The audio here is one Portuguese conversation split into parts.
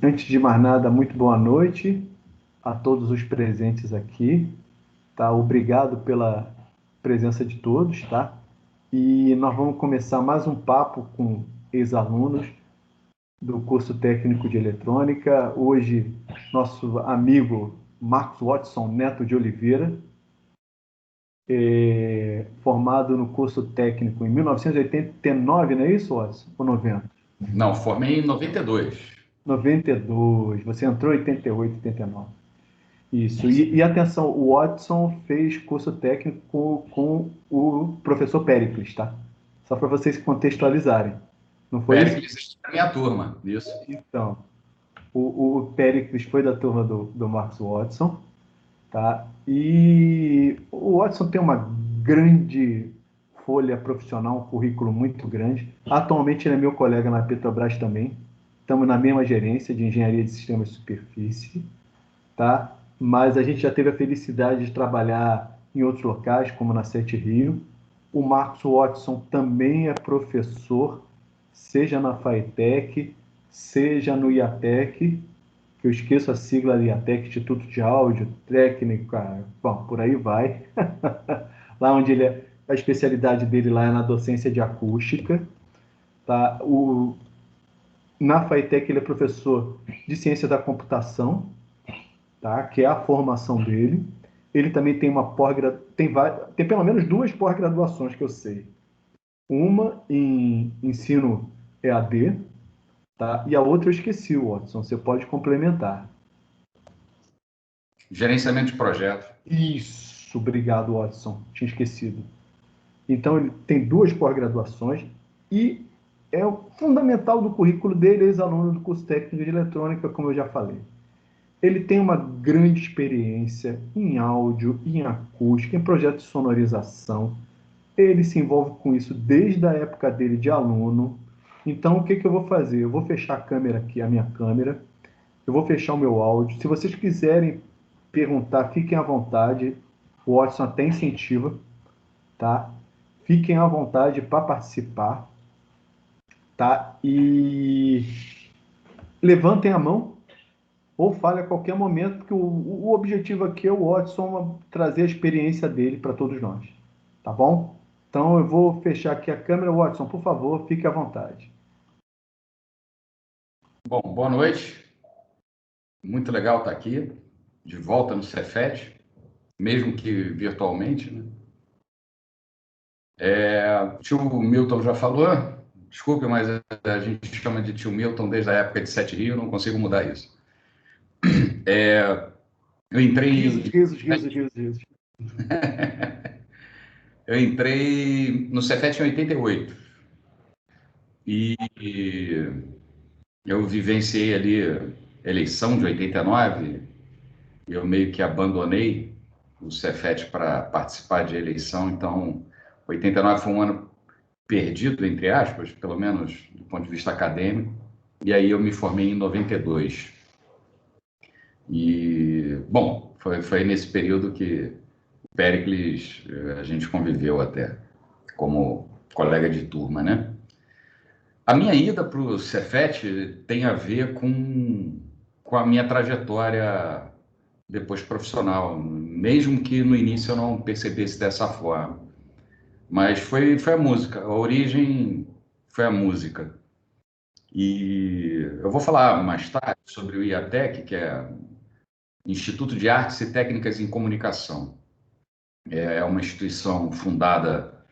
Antes de mais nada, muito boa noite a todos os presentes aqui, tá? Obrigado pela presença de todos, tá? E nós vamos começar mais um papo com ex-alunos do curso técnico de eletrônica. Hoje, nosso amigo Marcos Watson Neto de Oliveira, formado no curso técnico em 1989, não é isso, Watson? Ou 90? Não, formei em 92. 92. Você entrou em 88, 89. Isso. Isso. E atenção, o Watson fez curso técnico com o professor Péricles, tá? Só para vocês se contextualizarem. Não foi isso? Péricles está na minha turma, isso. Então, o Péricles foi da turma do Marcos Watson, tá? E o Watson tem uma grande folha profissional, um currículo muito grande. Atualmente ele é meu colega na Petrobras também. Estamos na mesma gerência de engenharia de sistemas de superfície, tá? Mas a gente já teve a felicidade de trabalhar em outros locais, como na Sete Rio. O Marcos Watson também é professor, seja na FATEC, seja no IATEC, que eu esqueço a sigla do IATEC, Instituto de Áudio, Técnica, bom, por aí vai. Lá onde ele é, a especialidade dele lá é na docência de acústica, tá? Na FATEC ele é professor de ciência da computação, tá? Que é a formação dele. Ele também tem uma tem pelo menos duas pós-graduações que eu sei. Uma em ensino EAD, tá? E a outra eu esqueci, Watson. Você pode complementar. Gerenciamento de projeto. Isso, obrigado, Watson. Tinha esquecido. Então ele tem duas pós-graduações e é o fundamental do currículo dele, ex-aluno do curso técnico de eletrônica, como eu já falei. Ele tem uma grande experiência em áudio, em acústica, em projetos de sonorização. Ele se envolve com isso desde a época dele de aluno. Então, o que eu vou fazer? Eu vou fechar a câmera aqui, a minha câmera. Eu vou fechar o meu áudio. Se vocês quiserem perguntar, fiquem à vontade. O Watson até incentiva, tá? Fiquem à vontade para participar, tá? E levantem a mão ou fale a qualquer momento, porque o objetivo aqui é o Watson trazer a experiência dele para todos nós, tá bom? Então eu vou fechar aqui a câmera. Watson, por favor, fique à vontade. Bom, boa noite. Muito legal estar aqui, de volta no Cefet, mesmo que virtualmente, né? O tio Milton já falou, desculpe, mas a gente chama de tio Milton desde a época de Sete Rio, não consigo mudar isso. Eu Risos, entrei, risos, risos, risos, risos. eu entrei no Cefet em 88 e eu vivenciei ali a eleição de 89. Eu meio que abandonei o Cefet para participar de eleição, então 89 foi um ano perdido, entre aspas, pelo menos do ponto de vista acadêmico, e aí eu me formei em 92. Bom, foi nesse período que o Péricles, a gente conviveu até, como colega de turma, né? A minha ida para o Cefet tem a ver com a minha trajetória depois profissional, mesmo que no início eu não percebesse dessa forma. Mas foi a música, a origem foi a música. E eu vou falar mais tarde sobre o IATEC, que é Instituto de Artes e Técnicas em Comunicação. É uma instituição fundada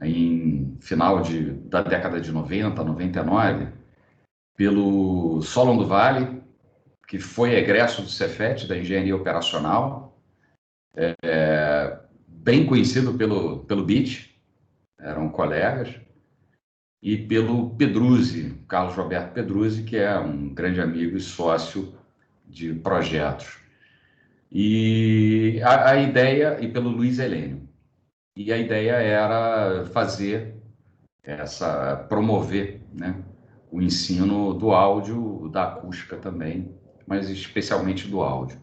em final da década de 90, 99, pelo Solon do Vale, que foi egresso do Cefet, da Engenharia Operacional, bem conhecido pelo BIT, eram colegas, e pelo Pedruzzi, Carlos Roberto Pedruzzi, que é um grande amigo e sócio de projetos. E a ideia, e pelo Luiz Helênio, e a ideia era promover, né, o ensino do áudio, da acústica também, mas especialmente do áudio.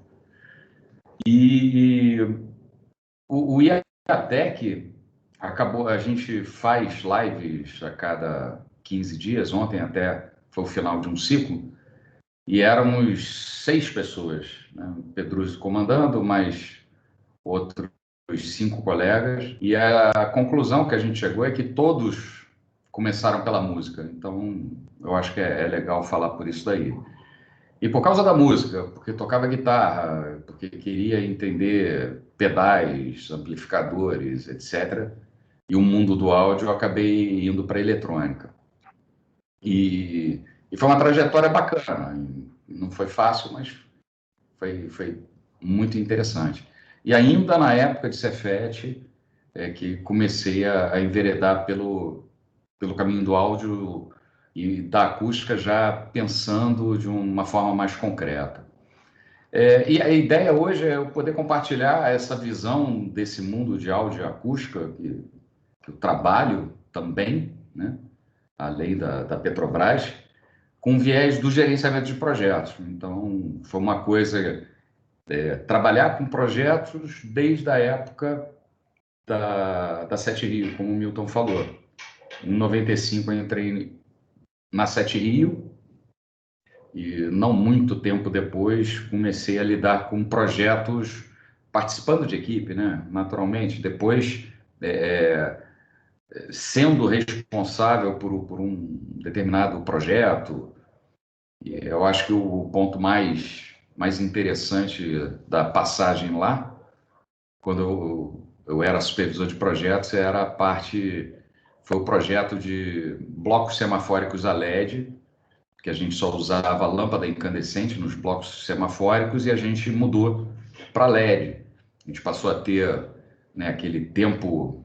E o IATEC acabou, a gente faz lives a cada 15 dias, ontem até foi o final de um ciclo, e éramos 6 pessoas, né? Pedruzzi comandando, mais outros 5 colegas, e a conclusão que a gente chegou é que todos começaram pela música, então eu acho que é legal falar por isso daí. E por causa da música, porque tocava guitarra, porque queria entender pedais, amplificadores, etc. E o mundo do áudio eu acabei indo para eletrônica. E foi uma trajetória bacana. Não foi fácil, mas foi muito interessante. E ainda na época de Cefet, é que comecei a enveredar pelo caminho do áudio e da acústica, já pensando de uma forma mais concreta. E a ideia hoje é eu poder compartilhar essa visão desse mundo de áudio e acústica, que eu trabalho também, né, além da Petrobras, com viés do gerenciamento de projetos. Então, foi uma coisa, trabalhar com projetos desde a época da Sete Rio, como o Milton falou. Em 95 eu entrei na Sete Rio e não muito tempo depois comecei a lidar com projetos participando de equipe, né? Naturalmente. Depois, sendo responsável por um determinado projeto. Eu acho que o ponto mais interessante da passagem lá, quando eu era supervisor de projetos, era foi o projeto de blocos semafóricos a LED, que a gente só usava lâmpada incandescente nos blocos semafóricos, e a gente mudou para LED. A gente passou a ter, né, aquele tempo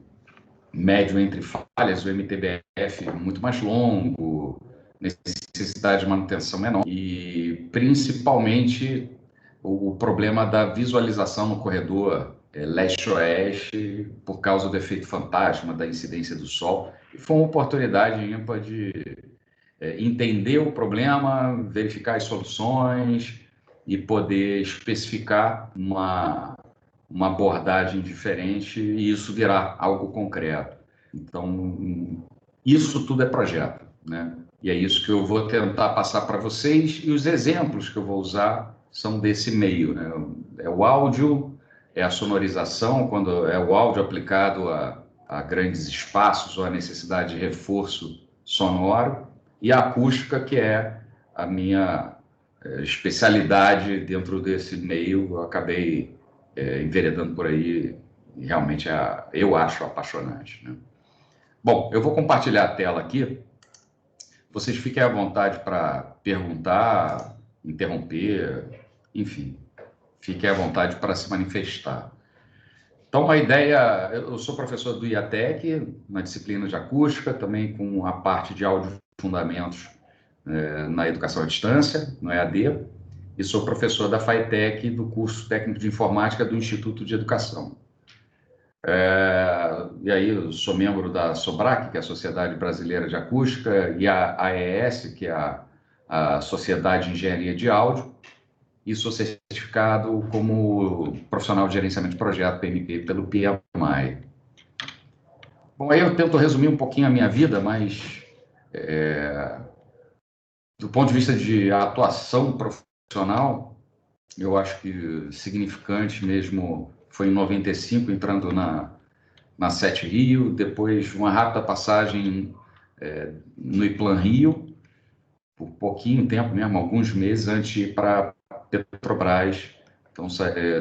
médio entre falhas, o MTBF muito mais longo, necessidade de manutenção menor e, principalmente, o problema da visualização no corredor leste-oeste por causa do efeito fantasma, da incidência do sol. E foi uma oportunidade ímpar de entender o problema, verificar as soluções e poder especificar uma abordagem diferente e isso virar algo concreto. Então, isso tudo é projeto, né? E é isso que eu vou tentar passar para vocês, e os exemplos que eu vou usar são desse meio, né? É o áudio, é a sonorização, quando é o áudio aplicado a grandes espaços ou a necessidade de reforço sonoro, e a acústica, que é a minha especialidade dentro desse meio. Eu acabei enveredando por aí, e realmente eu acho apaixonante, né? Bom, eu vou compartilhar a tela aqui. Vocês fiquem à vontade para perguntar, interromper, enfim, fiquem à vontade para se manifestar. Então, a ideia, eu sou professor do IATEC, na disciplina de acústica, também com a parte de áudio fundamentos na educação à distância, no EAD, e sou professor da FAITEC, do curso técnico de informática do Instituto de Educação. E aí eu sou membro da SOBRAC, que é a Sociedade Brasileira de Acústica, e a AES, que é a Sociedade de Engenharia de Áudio, e sou certificado como profissional de gerenciamento de projeto, PMP, pelo PMI. Bom, aí eu tento resumir um pouquinho a minha vida, mas do ponto de vista de atuação profissional, eu acho que significante mesmo foi em 95, entrando na Sete Rio, depois uma rápida passagem no Iplan Rio, por pouquinho tempo mesmo, alguns meses, antes de ir para Petrobras, então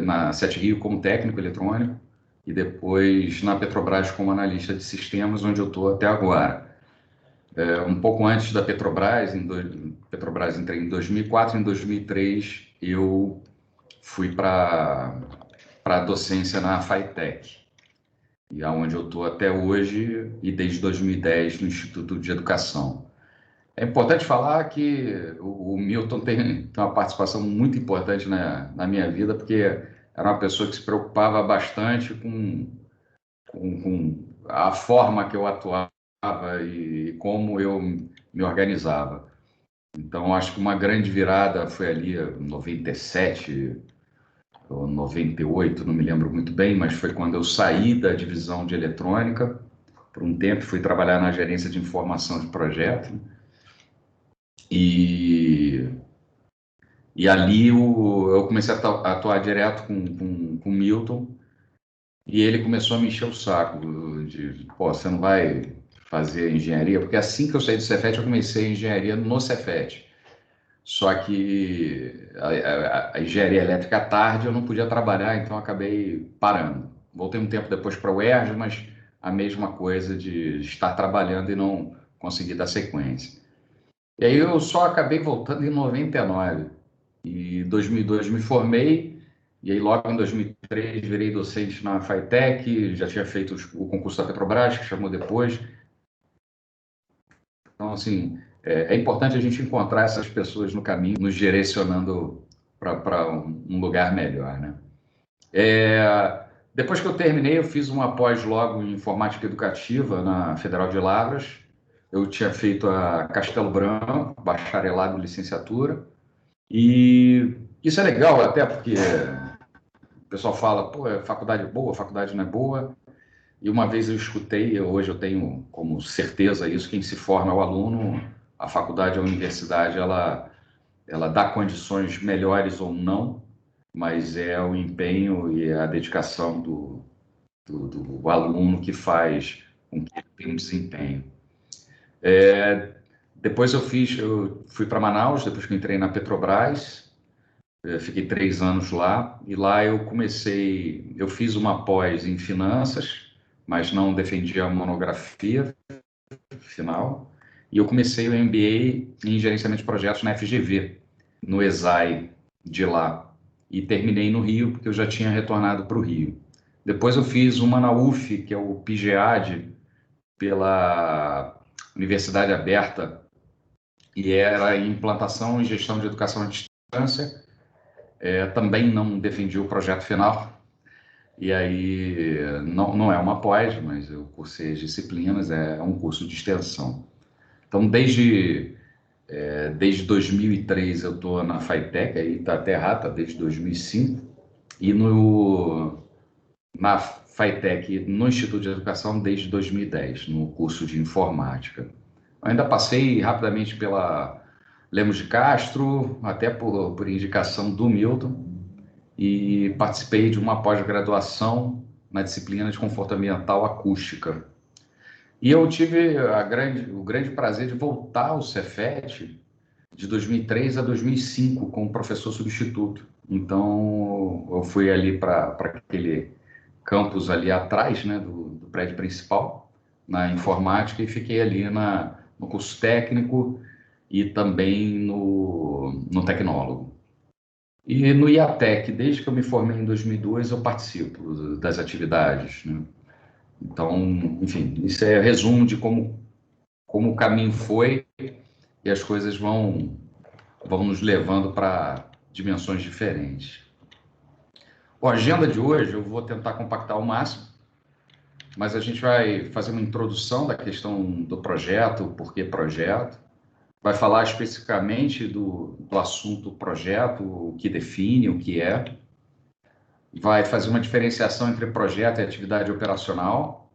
na Sete Rio como técnico eletrônico, e depois na Petrobras como analista de sistemas, onde eu estou até agora. Um pouco antes da Petrobras, Petrobras entrei em 2004, em 2003 eu fui para a docência na FAITEC, e aonde eu estou até hoje, e desde 2010 no Instituto de Educação. É importante falar que o Milton tem uma participação muito importante na minha vida, porque era uma pessoa que se preocupava bastante com a forma que eu atuava e como eu me organizava. Então, acho que uma grande virada foi ali em 97 ou 98, não me lembro muito bem, mas foi quando eu saí da divisão de eletrônica por um tempo, fui trabalhar na gerência de informação de projeto. E E ali eu comecei a atuar direto com o Milton, e ele começou a me encher o saco de, pô, você não vai fazer engenharia? Porque assim que eu saí do Cefet, eu comecei a engenharia no Cefet. Só que a engenharia elétrica à tarde eu não podia trabalhar, então eu acabei parando. Voltei um tempo depois para o UERJ, mas a mesma coisa de estar trabalhando e não conseguir dar sequência. E aí eu só acabei voltando em 99. E em 2002 me formei, e aí logo em 2003 virei docente na FATEC, já tinha feito o concurso da Petrobras, que chamou depois. Então, assim, é importante a gente encontrar essas pessoas no caminho, nos direcionando para um lugar melhor, né? Depois que eu terminei, eu fiz uma pós logo em informática educativa na Federal de Lavras. Eu tinha feito a Castelo Branco, bacharelado em licenciatura. E isso é legal, até porque o pessoal fala, pô, faculdade é boa, faculdade não é boa. E uma vez eu escutei, hoje eu tenho como certeza isso, quem se forma é o aluno, a faculdade, a universidade, ela dá condições melhores ou não, mas é o empenho e a dedicação do aluno que faz com que ele tenha um desempenho. Depois eu fui para Manaus, depois que eu entrei na Petrobras, fiquei 3 anos lá, e lá eu fiz uma pós em finanças, mas não defendi a monografia final, e eu comecei o MBA em gerenciamento de projetos na FGV, no ESAI de lá, e terminei no Rio, porque eu já tinha retornado para o Rio. Depois eu fiz uma na UF, que é o PGAD, pela Universidade Aberta, e era em implantação e gestão de educação à distância. Também não defendi o projeto final, e aí não é uma pós, mas eu cursei as disciplinas, é um curso de extensão. Então, desde 2003 eu estou na FATEC, aí está até errado, está desde 2005, e na FATEC, no Instituto de Educação, desde 2010, no curso de informática. Eu ainda passei rapidamente pela Lemos de Castro, até por indicação do Milton, e participei de uma pós-graduação na disciplina de conforto ambiental acústica. E eu tive o grande prazer de voltar ao Cefet de 2003 a 2005 como professor substituto. Então, eu fui ali para aquele campus ali atrás, né, do prédio principal, na informática, e fiquei ali no curso técnico e também no tecnólogo. E no IATEC, desde que eu me formei em 2002, eu participo das atividades, né? Então, enfim, isso é resumo de como o caminho foi e as coisas vão nos levando para dimensões diferentes. Bom, a agenda de hoje eu vou tentar compactar ao máximo, mas a gente vai fazer uma introdução da questão do projeto, o porquê projeto, vai falar especificamente do assunto projeto, o que define, o que é, vai fazer uma diferenciação entre projeto e atividade operacional,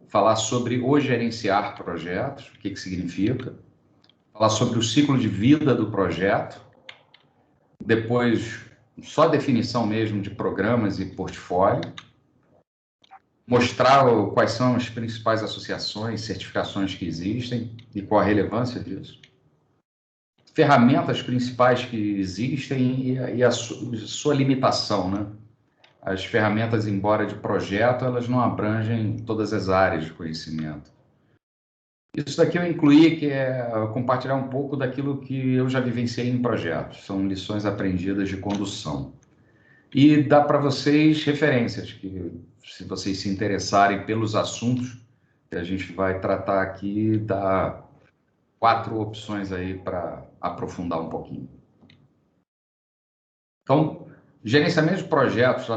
falar sobre o gerenciar projetos, o que significa, falar sobre o ciclo de vida do projeto, depois só a definição mesmo de programas e portfólio, mostrar quais são as principais associações, certificações que existem e qual a relevância disso, ferramentas principais que existem e a sua limitação, né? As ferramentas, embora de projeto, elas não abrangem todas as áreas de conhecimento. Isso daqui eu incluí, que é compartilhar um pouco daquilo que eu já vivenciei em projetos. São lições aprendidas de condução. E dá para vocês referências, que se vocês se interessarem pelos assuntos que a gente vai tratar aqui, dá 4 opções aí para aprofundar um pouquinho. Então, gerenciamento de projetos,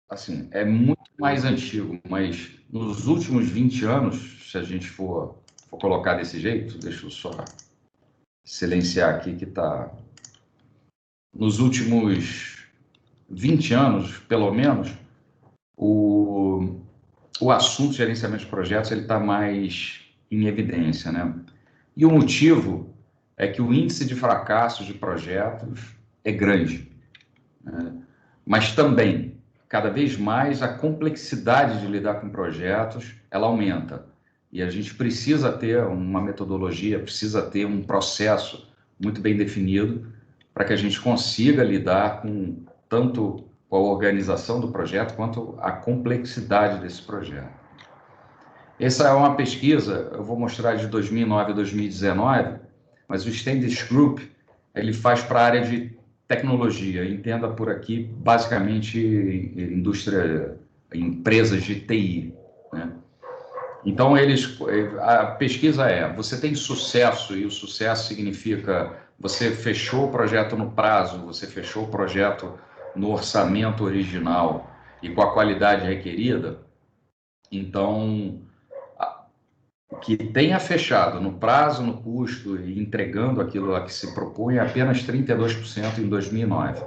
assim, é muito mais antigo, mas nos últimos 20 anos, se a gente for colocar desse jeito, deixa eu só silenciar aqui que está... Nos últimos 20 anos, pelo menos, o assunto de gerenciamento de projetos ele está mais em evidência, né? E o motivo é que o índice de fracassos de projetos é grande, né? Mas também, cada vez mais, a complexidade de lidar com projetos, ela aumenta. E a gente precisa ter uma metodologia, precisa ter um processo muito bem definido para que a gente consiga lidar com tanto com a organização do projeto quanto a complexidade desse projeto. Essa é uma pesquisa, eu vou mostrar de 2009 a 2019, mas o Standish Group, ele faz para a área de tecnologia, entenda por aqui, basicamente, indústria, empresas de TI, né? Então, a pesquisa você tem sucesso, e o sucesso significa você fechou o projeto no prazo, você fechou o projeto no orçamento original e com a qualidade requerida. Então, que tenha fechado no prazo, no custo e entregando aquilo a que se propõe é apenas 32% em 2009.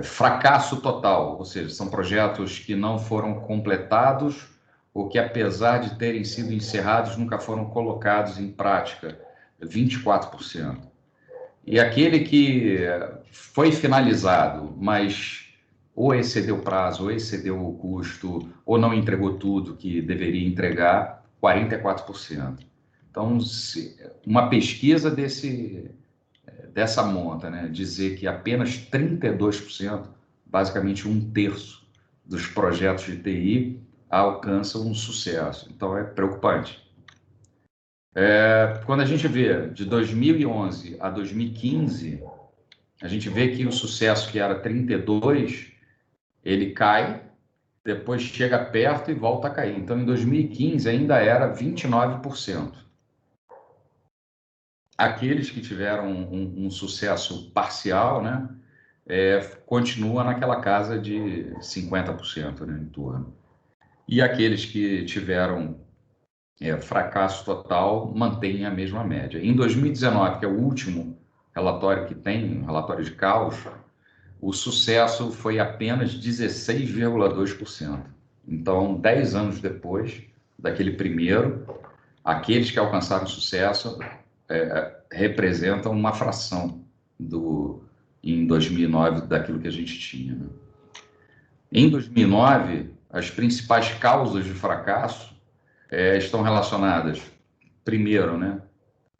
Fracasso total, ou seja, são projetos que não foram completados ou que, apesar de terem sido encerrados, nunca foram colocados em prática, 24%. E aquele que foi finalizado, mas ou excedeu o prazo, ou excedeu o custo, ou não entregou tudo que deveria entregar, 44%. Então, uma pesquisa dessa monta, né, dizer que apenas 32%, basicamente um terço dos projetos de TI, alcançam um sucesso. Então, é preocupante. Quando a gente vê de 2011 a 2015, a gente vê que o sucesso que era 32%, ele cai, depois chega perto e volta a cair. Então, em 2015, ainda era 29%. Aqueles que tiveram um sucesso parcial, né, continua naquela casa de 50%, né, em torno. E aqueles que tiveram fracasso total mantêm a mesma média. Em 2019, que é o último relatório que tem, relatório de caos, o sucesso foi apenas 16,2%. Então, 10 anos depois daquele primeiro, aqueles que alcançaram sucesso representam uma fração em 2009 daquilo que a gente tinha, né? Em 2009, as principais causas de fracasso estão relacionadas, primeiro, né?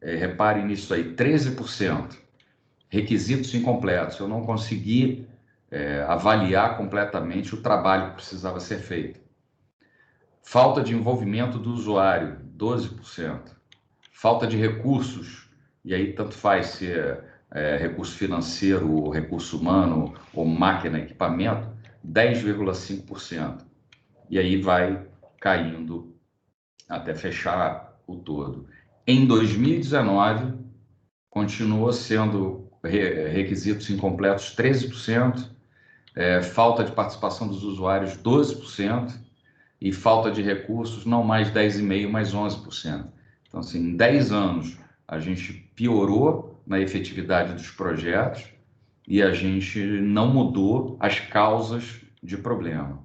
Reparem nisso aí, 13%, requisitos incompletos. Eu não consegui avaliar completamente o trabalho que precisava ser feito. Falta de envolvimento do usuário, 12%. Falta de recursos, e aí tanto faz se recurso financeiro, ou recurso humano, ou máquina, equipamento, 10,5%. E aí vai caindo até fechar o todo. Em 2019, continuou sendo requisitos incompletos 13%, falta de participação dos usuários 12%, e falta de recursos não mais 10,5%, mais 11%. Então, assim, em 10 anos, a gente piorou na efetividade dos projetos e a gente não mudou as causas de problema.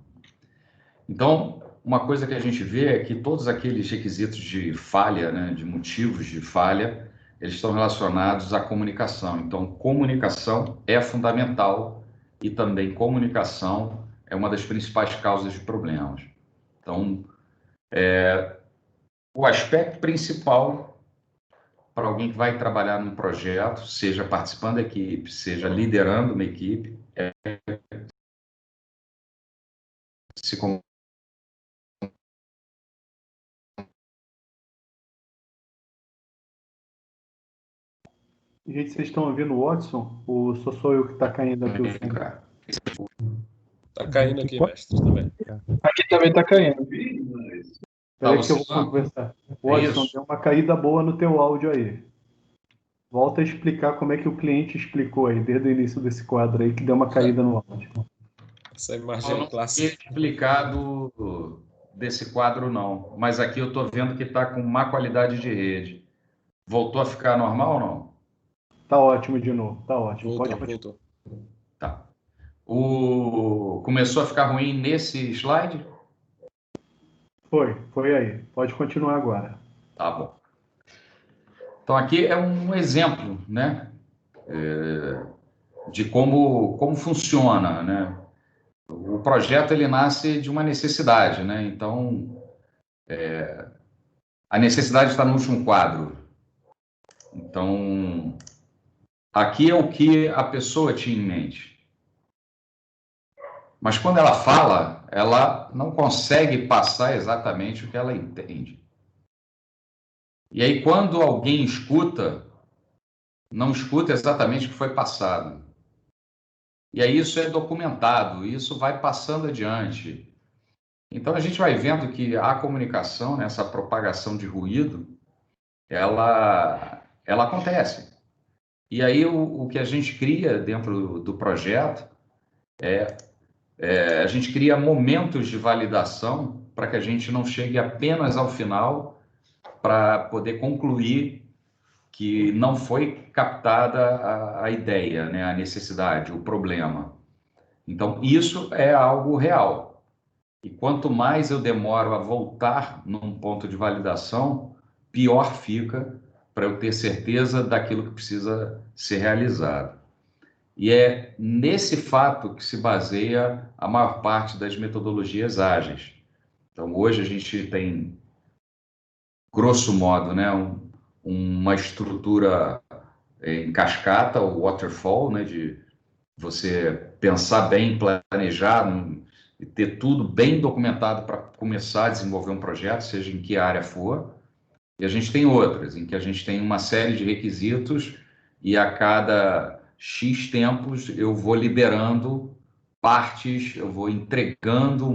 Então, uma coisa que a gente vê é que todos aqueles requisitos de falha, né, de motivos de falha, eles estão relacionados à comunicação. Então, comunicação é fundamental e também comunicação é uma das principais causas de problemas. Então, o aspecto principal para alguém que vai trabalhar num projeto, seja participando da equipe, seja liderando uma equipe, se Gente, vocês estão ouvindo o Watson? Ou sou eu que está caindo aqui o som? comunicar. Tá caindo aqui, mestre, também. Aqui também tá caindo. Espera que eu vou oscilando. conversar. É Watson, isso. deu uma caída boa no teu áudio aí. Volta a explicar como é que o cliente explicou aí, desde o início desse quadro aí, que deu uma caída no áudio. Essa Eu imagem não clássica. tinha explicado desse quadro, não. Mas aqui eu estou vendo que está com má qualidade de rede. Voltou a ficar normal ou não? Tá ótimo de novo, tá ótimo. Voltou, Pode continuar. voltou. Tá. Começou a ficar ruim nesse slide? Foi aí. Pode continuar agora. Tá bom. Então, aqui é um exemplo, né? de como funciona, né? O projeto ele nasce de uma necessidade, né? Então, a necessidade está no último quadro. Então, aqui é o que a pessoa tinha em mente. Mas quando ela fala, ela não consegue passar exatamente o que ela entende. E aí, quando alguém escuta, não escuta exatamente o que foi passado. E aí isso é documentado, isso vai passando adiante. Então a gente vai vendo que a comunicação, né, essa propagação de ruído, ela acontece. E aí o que a gente cria dentro do projeto a gente cria momentos de validação para que a gente não chegue apenas ao final para poder concluir que não foi captada a ideia, né, a necessidade, o problema. Então, isso é algo real. E quanto mais eu demoro a voltar num ponto de validação, pior fica para eu ter certeza daquilo que precisa ser realizado. E é nesse fato que se baseia a maior parte das metodologias ágeis. Então, hoje a gente tem, grosso modo, né, uma estrutura em cascata, o waterfall, né, de você pensar bem, planejar e ter tudo bem documentado para começar a desenvolver um projeto, seja em que área for. E a gente tem outras, em que a gente tem uma série de requisitos e a cada X tempos eu vou liberando partes, eu vou entregando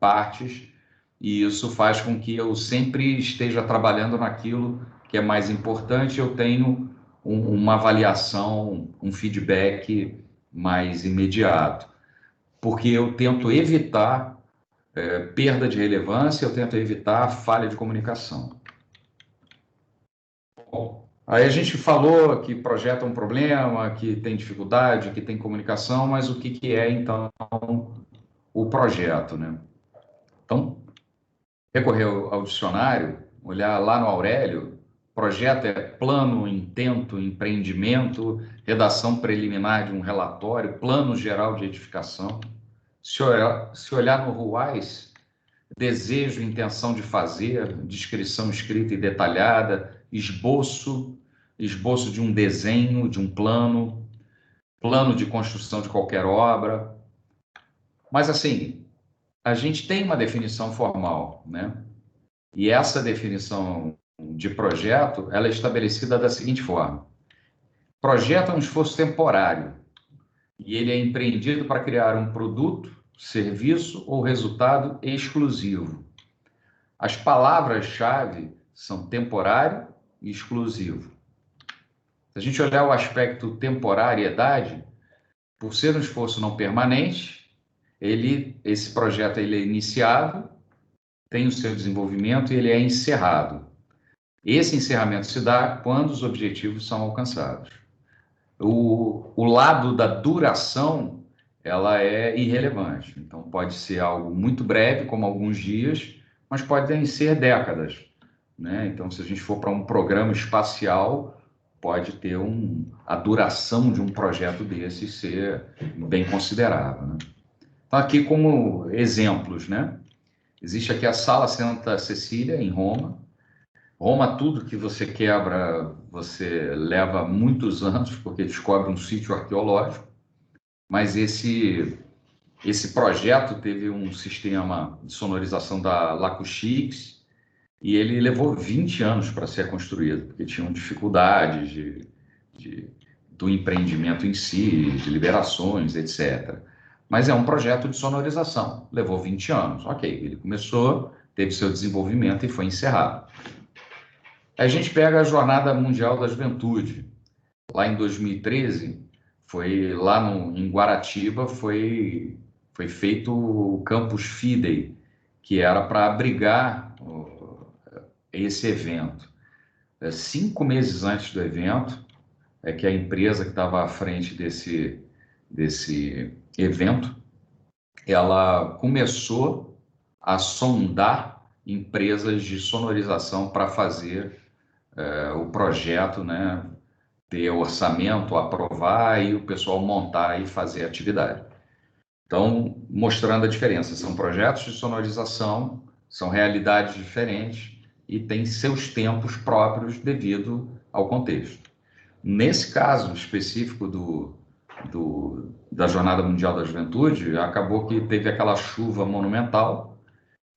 partes, e isso faz com que eu sempre esteja trabalhando naquilo que é mais importante, eu tenho uma avaliação, um feedback mais imediato, porque eu tento evitar perda de relevância, eu tento evitar falha de comunicação. Bom, aí a gente falou que projeto é um problema, que tem dificuldade, que tem comunicação, mas o que é, então, o projeto, né? Então, recorrer ao dicionário, olhar lá no Aurélio, projeto é plano, intento, empreendimento, redação preliminar de um relatório, plano geral de edificação. Se olhar no Ruais, desejo, intenção de fazer, descrição escrita e detalhada, esboço de um desenho, de um plano, plano de construção de qualquer obra. Mas, assim, a gente tem uma definição formal, né? E essa definição de projeto, ela é estabelecida da seguinte forma: projeto é um esforço temporário e ele é empreendido para criar um produto, serviço ou resultado exclusivo. As palavras-chave são temporário e exclusivo. Se a gente olhar o aspecto temporariedade, por ser um esforço não permanente, esse projeto ele é iniciado, tem o seu desenvolvimento e ele é encerrado. Esse encerramento se dá quando os objetivos são alcançados. O lado da duração, ela é irrelevante. Então, pode ser algo muito breve, como alguns dias, mas podem ser décadas, né? Então, se a gente for para um programa espacial, pode ter a duração de um projeto desse ser bem considerável, né? Então, aqui como exemplos, né? Existe aqui a Sala Santa Cecília, em Roma. Roma, tudo que você quebra, você leva muitos anos, porque descobre um sítio arqueológico, mas esse projeto teve um sistema de sonorização da Lacoustics e ele levou 20 anos para ser construído, porque tinham dificuldades do empreendimento em si, de liberações, etc. Mas é um projeto de sonorização, levou 20 anos. Ok, ele começou, teve seu desenvolvimento e foi encerrado. A gente pega a Jornada Mundial da Juventude. Lá em 2013, foi lá em Guaratiba, foi feito o Campus Fidei, que era para abrigar esse evento. 5 meses antes do evento, é que a empresa que estava à frente desse evento, ela começou a sondar empresas de sonorização para fazer o projeto, né, ter orçamento, aprovar e o pessoal montar e fazer a atividade. Então, mostrando a diferença, são projetos de sonorização, são realidades diferentes e têm seus tempos próprios devido ao contexto. Nesse caso específico da Jornada Mundial da Juventude, acabou que teve aquela chuva monumental,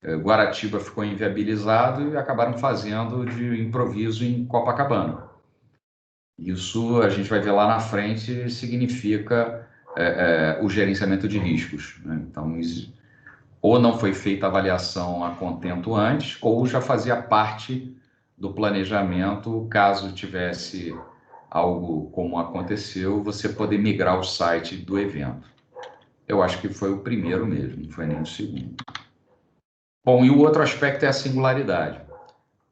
Guaratiba ficou inviabilizado e acabaram fazendo de improviso em Copacabana. Isso, a gente vai ver lá na frente, significa o gerenciamento de riscos, né? Então, ou não foi feita a avaliação a contento antes, ou já fazia parte do planejamento, caso tivesse algo como aconteceu, você poder migrar o site do evento. Eu acho que foi o primeiro mesmo, não foi nem o segundo. Bom, e o outro aspecto é a singularidade.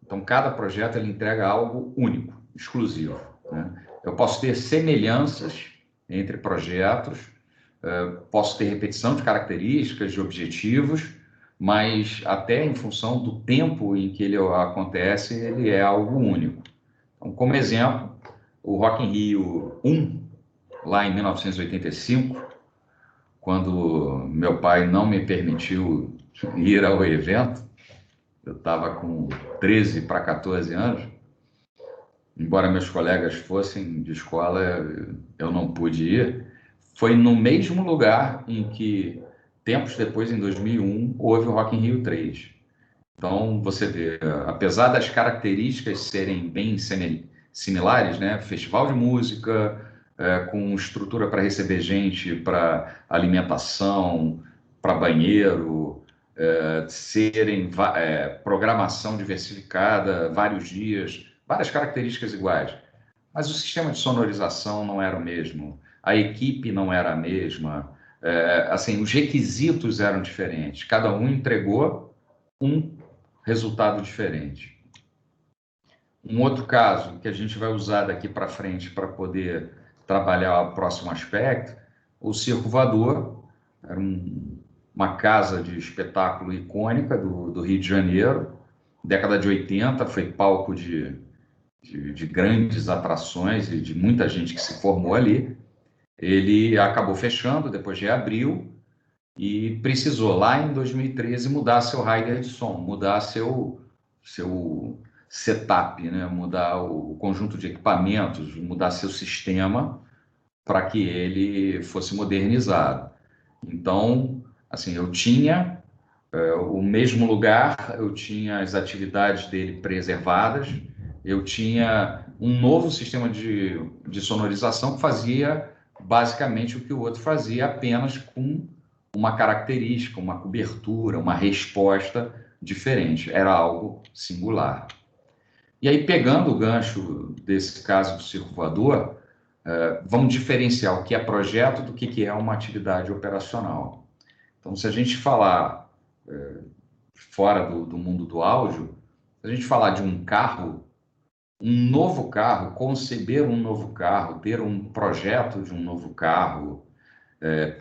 Então, cada projeto ele entrega algo único, exclusivo, né? Eu posso ter semelhanças entre projetos, posso ter repetição de características, de objetivos, mas até em função do tempo em que ele acontece, ele é algo único. Então, como exemplo, o Rock in Rio 1, lá em 1985, quando meu pai não me permitiu ir ao evento, eu estava com 13 para 14 anos, embora meus colegas fossem de escola, eu não pude ir. Foi no mesmo lugar em que, tempos depois, em 2001, houve o Rock in Rio 3. Então, você vê, apesar das características serem bem similares, né? Festival de música, com estrutura para receber gente, para alimentação, para banheiro, programação diversificada, vários dias, várias características iguais. Mas o sistema de sonorização não era o mesmo, a equipe não era a mesma, assim, os requisitos eram diferentes, cada um entregou um resultado diferente. Um outro caso que a gente vai usar daqui para frente para poder trabalhar o próximo aspecto, o Circo Voador, era uma casa de espetáculo icônica do Rio de Janeiro, década de 80, foi palco de grandes atrações e de muita gente que se formou ali. Ele acabou fechando, depois reabriu e precisou, lá em 2013, mudar seu rider de som, mudar seu setup, né? Mudar o conjunto de equipamentos, mudar seu sistema para que ele fosse modernizado. Então, assim, eu tinha o mesmo lugar, eu tinha as atividades dele preservadas, eu tinha um novo sistema de sonorização que fazia basicamente o que o outro fazia, apenas com uma característica, uma cobertura, uma resposta diferente. Era algo singular. E aí, pegando o gancho desse caso do Circo Voador, vamos diferenciar o que é projeto do que é uma atividade operacional. Então, se a gente falar fora do mundo do áudio, se a gente falar de um carro, um novo carro, conceber um novo carro, ter um projeto de um novo carro,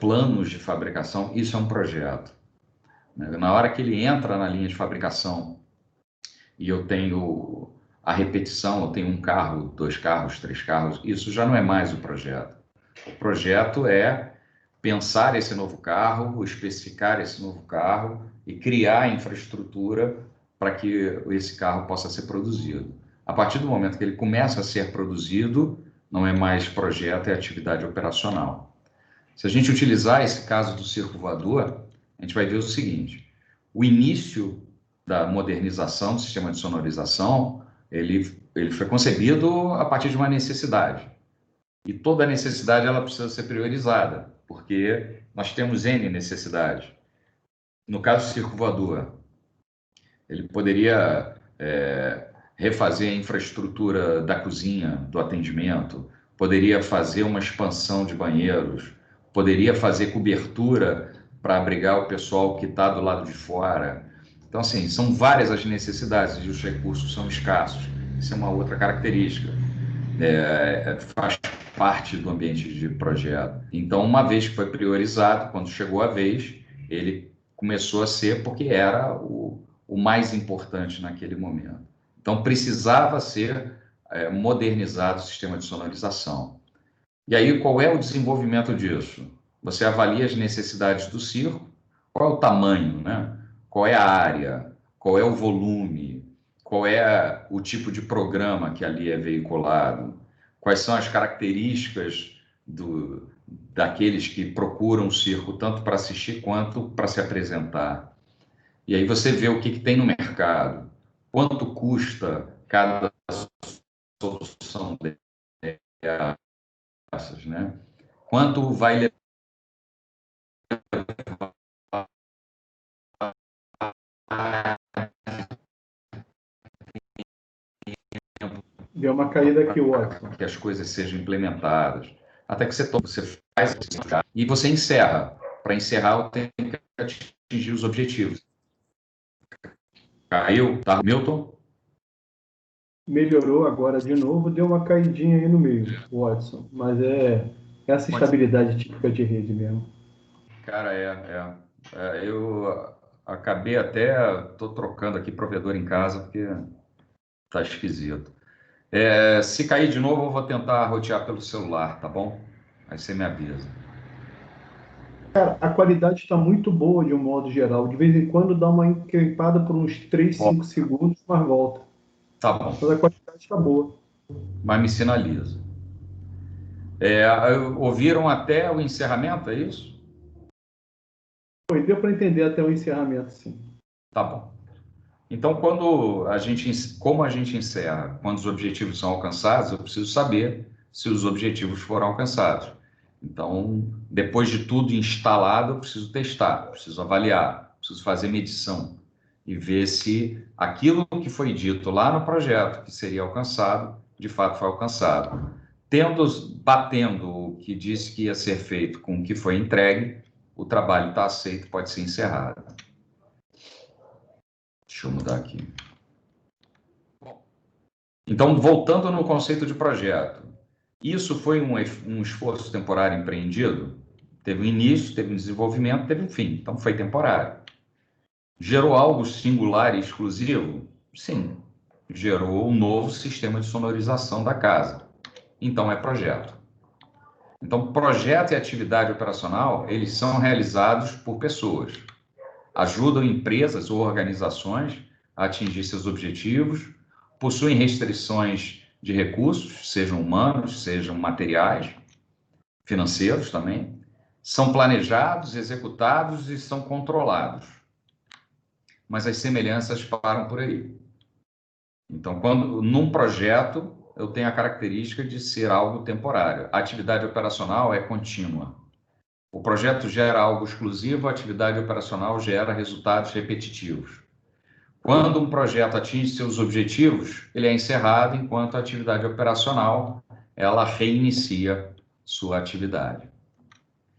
planos de fabricação, isso é um projeto. Na hora que ele entra na linha de fabricação e eu tenho a repetição, eu tenho um carro, 2 carros, 3 carros, isso já não é mais o projeto. O projeto é pensar esse novo carro, especificar esse novo carro e criar a infraestrutura para que esse carro possa ser produzido. A partir do momento que ele começa a ser produzido, não é mais projeto, é atividade operacional. Se a gente utilizar esse caso do Circo Voador, a gente vai ver o seguinte: o início da modernização do sistema de sonorização, ele foi concebido a partir de uma necessidade. E toda necessidade ela precisa ser priorizada, porque nós temos N necessidades. No caso do Circo Voador, ele poderia refazer a infraestrutura da cozinha, do atendimento, poderia fazer uma expansão de banheiros, poderia fazer cobertura para abrigar o pessoal que está do lado de fora. Então, assim, são várias as necessidades e os recursos são escassos. Isso é uma outra característica. Faz parte do ambiente de projeto. Então, uma vez que foi priorizado, quando chegou a vez, ele começou a ser porque era o mais importante naquele momento. Então, precisava ser modernizado o sistema de sonorização. E aí, qual é o desenvolvimento disso? Você avalia as necessidades do circo, qual é o tamanho, né? Qual é a área, qual é o volume, qual é o tipo de programa que ali é veiculado, quais são as características daqueles que procuram o circo, tanto para assistir quanto para se apresentar. E aí você vê o que tem no mercado, quanto custa cada solução dessas, né? Quanto vai levar Deu uma caída aqui, Watson. que as coisas sejam implementadas, até que você faz e você encerra. Para encerrar, eu tenho que atingir os objetivos. Caiu? Tá, Milton? Melhorou agora de novo, deu uma caidinha aí no meio, Watson. Mas é essa estabilidade típica de rede mesmo. Cara, eu acabei até, tô trocando aqui provedor em casa, porque tá esquisito. Se cair de novo, eu vou tentar rotear pelo celular, tá bom? Aí você me avisa. Cara, a qualidade está muito boa de um modo geral. De vez em quando dá uma encrepada por uns 3, 5 segundos, mas volta. Tá bom, Mas a qualidade está boa. mas me sinaliza. Ouviram até o encerramento, é isso? Foi, deu para entender até o encerramento, sim. Tá bom. Então, como a gente encerra, quando os objetivos são alcançados, eu preciso saber se os objetivos foram alcançados. Então, depois de tudo instalado, eu preciso testar, preciso avaliar, preciso fazer medição e ver se aquilo que foi dito lá no projeto, que seria alcançado, de fato foi alcançado. Batendo o que disse que ia ser feito com o que foi entregue, o trabalho está aceito, pode ser encerrado. Deixa eu mudar aqui. Então, voltando no conceito de projeto, isso foi um esforço temporário empreendido? Teve um início, teve um desenvolvimento, teve um fim. Então, foi temporário. Gerou algo singular e exclusivo? Sim. Gerou um novo sistema de sonorização da casa. Então, é projeto. Então, projeto e atividade operacional, eles são realizados por pessoas. Ajudam empresas ou organizações a atingir seus objetivos, possuem restrições de recursos, sejam humanos, sejam materiais, financeiros também, são planejados, executados e são controlados. Mas as semelhanças param por aí. Então, num projeto, eu tenho a característica de ser algo temporário. A atividade operacional é contínua. O projeto gera algo exclusivo, a atividade operacional gera resultados repetitivos. Quando um projeto atinge seus objetivos, ele é encerrado, enquanto a atividade operacional, ela reinicia sua atividade.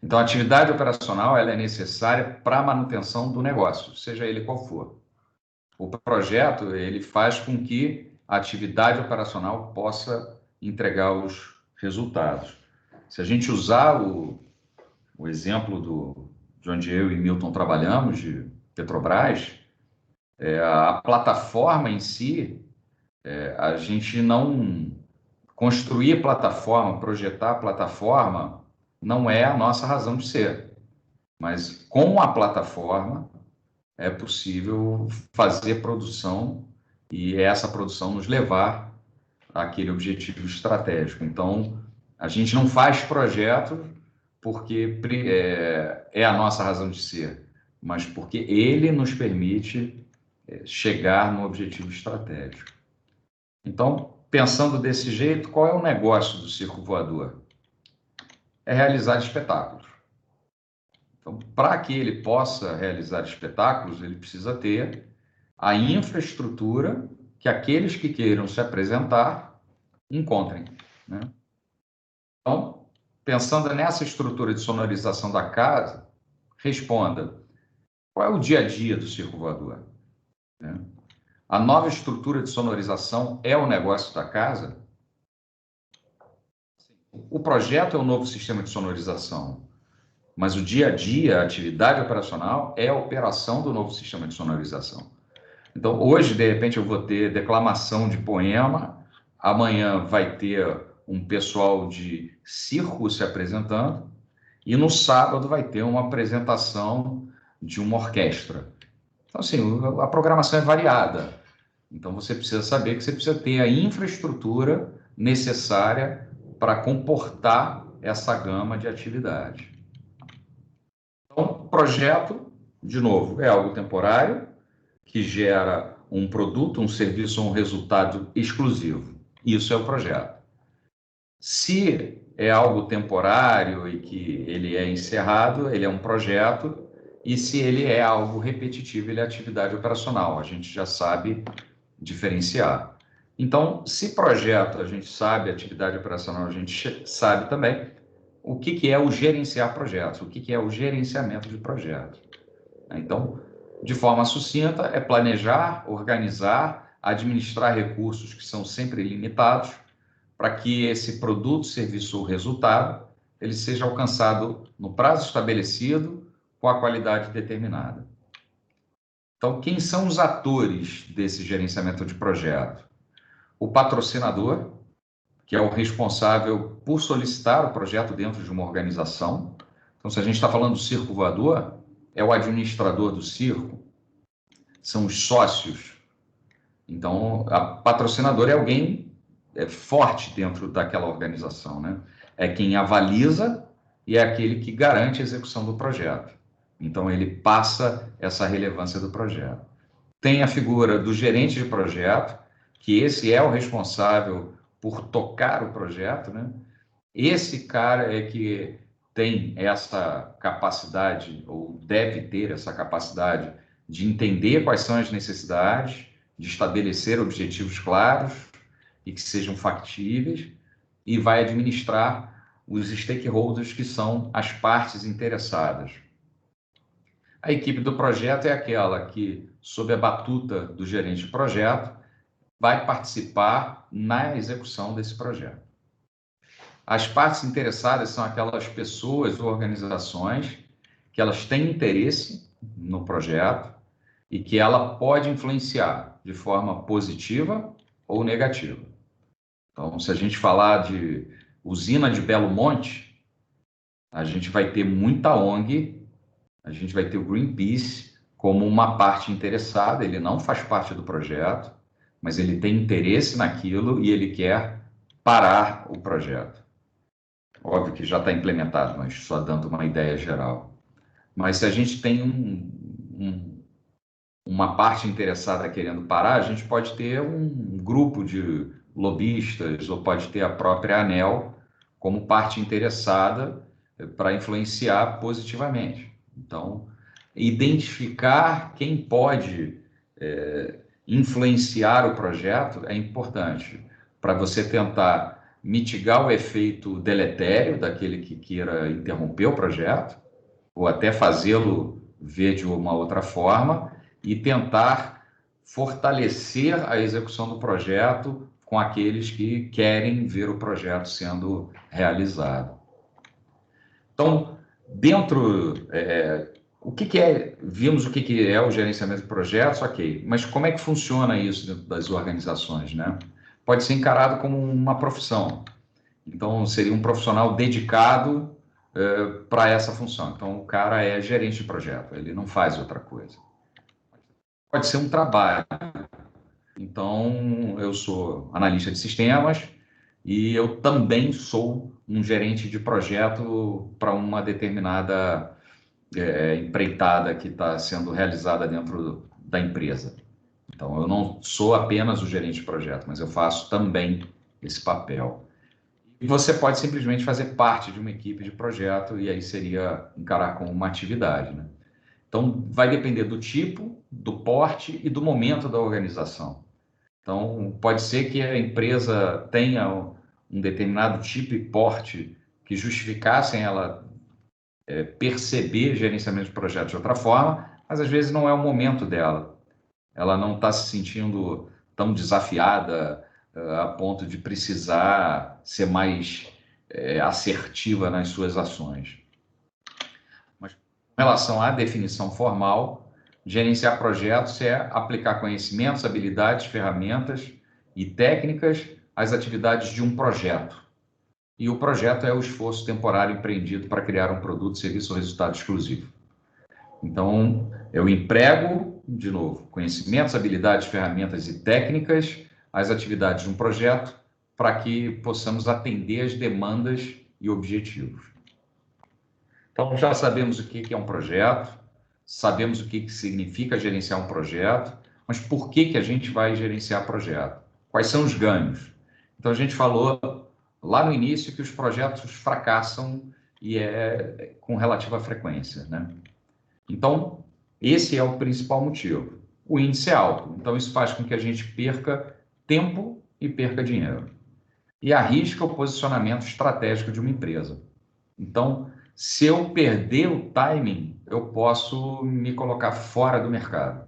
Então, a atividade operacional ela é necessária para a manutenção do negócio, seja ele qual for. O projeto ele faz com que a atividade operacional possa entregar os resultados. Se a gente usar o exemplo de onde eu e Milton trabalhamos, de Petrobras, a plataforma em si, a gente não construir plataforma, projetar plataforma, não é a nossa razão de ser. Mas com a plataforma é possível fazer produção e essa produção nos levar àquele objetivo estratégico. Então, a gente não faz projeto porque é a nossa razão de ser, mas porque ele nos permite chegar no objetivo estratégico. Então, pensando desse jeito, qual é o negócio do circo voador? É realizar espetáculos. Então, para que ele possa realizar espetáculos, ele precisa ter a infraestrutura que aqueles que queiram se apresentar encontrem, né? Então, pensando nessa estrutura de sonorização da casa, responda: qual é o dia a dia do circo voador? Né? A nova estrutura de sonorização é o negócio da casa? O projeto é o novo sistema de sonorização, mas o dia a dia, a atividade operacional, é a operação do novo sistema de sonorização. Então, hoje, de repente, eu vou ter declamação de poema, amanhã vai ter um pessoal de circo se apresentando, e no sábado vai ter uma apresentação de uma orquestra. Então, assim, a programação é variada. Então, você precisa saber que você precisa ter a infraestrutura necessária para comportar essa gama de atividades. Então, projeto, de novo, é algo temporário, que gera um produto, um serviço ou um resultado exclusivo. Isso é o projeto. Se é algo temporário e que ele é encerrado, ele é um projeto, e se ele é algo repetitivo, ele é atividade operacional. A gente já sabe diferenciar. Então, se projeto a gente sabe, atividade operacional a gente sabe também, o que é o gerenciar projetos, o que é o gerenciamento de projetos. Então, de forma sucinta, é planejar, organizar, administrar recursos que são sempre limitados, para que esse produto, serviço ou resultado, ele seja alcançado no prazo estabelecido, com a qualidade determinada. Então, quem são os atores desse gerenciamento de projeto? O patrocinador, que é o responsável por solicitar o projeto dentro de uma organização. Então, se a gente está falando do circo voador, é o administrador do circo, são os sócios. Então, a patrocinador é alguém forte dentro daquela organização, né? É quem avaliza e é aquele que garante a execução do projeto. Então, ele passa essa relevância do projeto. Tem a figura do gerente de projeto, que esse é o responsável por tocar o projeto, né? Esse cara é que tem essa capacidade, ou deve ter essa capacidade, de entender quais são as necessidades, de estabelecer objetivos claros e que sejam factíveis, e vai administrar os stakeholders, que são as partes interessadas. A equipe do projeto é aquela que, sob a batuta do gerente de projeto, vai participar na execução desse projeto. As partes interessadas são aquelas pessoas ou organizações que elas têm interesse no projeto e que ela pode influenciar de forma positiva ou negativa. Então, se a gente falar de usina de Belo Monte, a gente vai ter muita ONG, a gente vai ter o Greenpeace como uma parte interessada, ele não faz parte do projeto, mas ele tem interesse naquilo e ele quer parar o projeto. Óbvio que já está implementado, mas só dando uma ideia geral. Mas se a gente tem uma parte interessada querendo parar, a gente pode ter um grupo de lobistas ou pode ter a própria ANEEL como parte interessada para influenciar positivamente. Então, identificar quem pode influenciar o projeto é importante para você tentar mitigar o efeito deletério daquele que queira interromper o projeto, ou até fazê-lo ver de uma outra forma, e tentar fortalecer a execução do projeto com aqueles que querem ver o projeto sendo realizado. Então, dentro... vimos o que é o gerenciamento de projetos, ok, mas como é que funciona isso dentro das organizações, né? Pode ser encarado como uma profissão. Então, seria um profissional dedicado para essa função. Então, o cara é gerente de projeto, ele não faz outra coisa. Pode ser um trabalho. Então, eu sou analista de sistemas e eu também sou um gerente de projeto para uma determinada empreitada que está sendo realizada dentro da empresa. Então, eu não sou apenas o gerente de projeto, mas eu faço também esse papel. E você pode simplesmente fazer parte de uma equipe de projeto e aí seria encarar como uma atividade, né? Então, vai depender do tipo, do porte e do momento da organização. Então, pode ser que a empresa tenha um determinado tipo e porte que justificassem ela perceber gerenciamento de projetos de outra forma, mas às vezes não é o momento dela. Ela não está se sentindo tão desafiada a ponto de precisar ser mais assertiva nas suas ações. Mas, com relação à definição formal, gerenciar projetos é aplicar conhecimentos, habilidades, ferramentas e técnicas as atividades de um projeto. E o projeto é o esforço temporário empreendido para criar um produto, serviço ou resultado exclusivo. Então, eu emprego, de novo, conhecimentos, habilidades, ferramentas e técnicas, as atividades de um projeto, para que possamos atender as demandas e objetivos. Então, já sabemos o que é um projeto, sabemos o que significa gerenciar um projeto, mas por que a gente vai gerenciar projeto? Quais são os ganhos? Então, a gente falou lá no início que os projetos fracassam e é com relativa frequência, né? Então, esse é o principal motivo. O índice é alto, então isso faz com que a gente perca tempo e perca dinheiro. E arrisca o posicionamento estratégico de uma empresa. Então, se eu perder o timing, eu posso me colocar fora do mercado.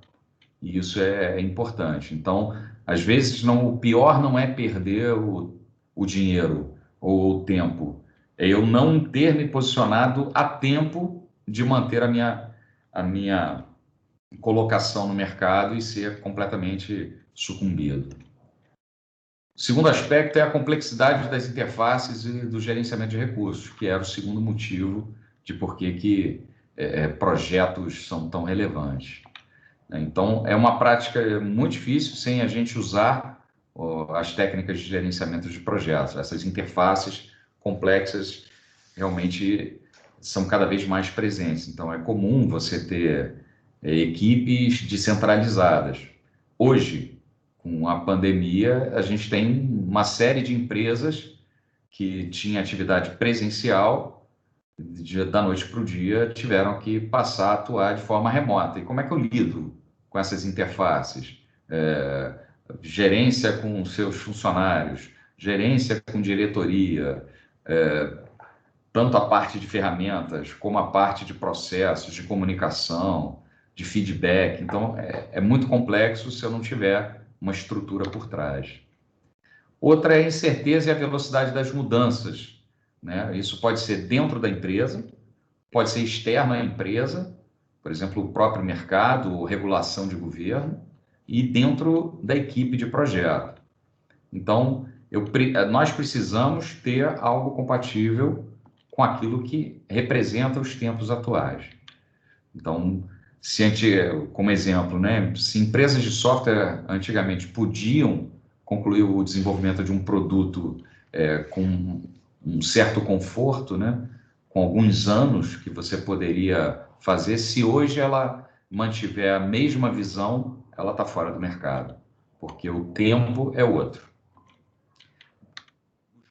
E isso é importante. Então, às vezes, o pior não é perder o dinheiro ou o tempo. É eu não ter me posicionado a tempo de manter a minha colocação no mercado e ser completamente sucumbido. O segundo aspecto é a complexidade das interfaces e do gerenciamento de recursos, que era o segundo motivo de por que projetos são tão relevantes. Então, é uma prática muito difícil sem a gente usar as técnicas de gerenciamento de projetos. Essas interfaces complexas realmente são cada vez mais presentes. Então, é comum você ter equipes descentralizadas. Hoje, com a pandemia, a gente tem uma série de empresas que tinham atividade presencial, da noite para o dia, tiveram que passar a atuar de forma remota. E como é que eu lido com essas interfaces? Gerência com seus funcionários, gerência com diretoria, tanto a parte de ferramentas, como a parte de processos, de comunicação, de feedback. Então, é muito complexo se eu não tiver uma estrutura por trás. Outra é a incerteza e a velocidade das mudanças, né? Isso pode ser dentro da empresa, pode ser externo à empresa, por exemplo, o próprio mercado, regulação de governo, e dentro da equipe de projeto. Então, nós precisamos ter algo compatível com aquilo que representa os tempos atuais. Então, como exemplo, né, se empresas de software antigamente podiam concluir o desenvolvimento de um produto com um certo conforto, né, com alguns anos que você poderia fazer, se hoje ela mantiver a mesma visão, ela está fora do mercado, porque o tempo é outro.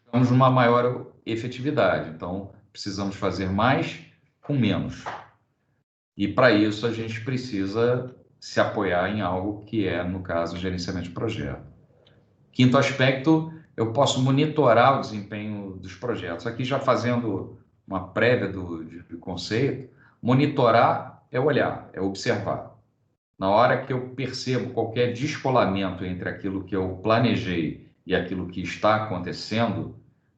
Buscamos uma maior efetividade, então precisamos fazer mais com menos. E para isso a gente precisa se apoiar em algo que é, no caso, gerenciamento de projeto. Quinto aspecto, eu posso monitorar o desempenho dos projetos. Aqui já fazendo uma prévia do conceito, monitorar é olhar, é observar. Na hora que eu percebo qualquer descolamento entre aquilo que eu planejei e aquilo que está acontecendo,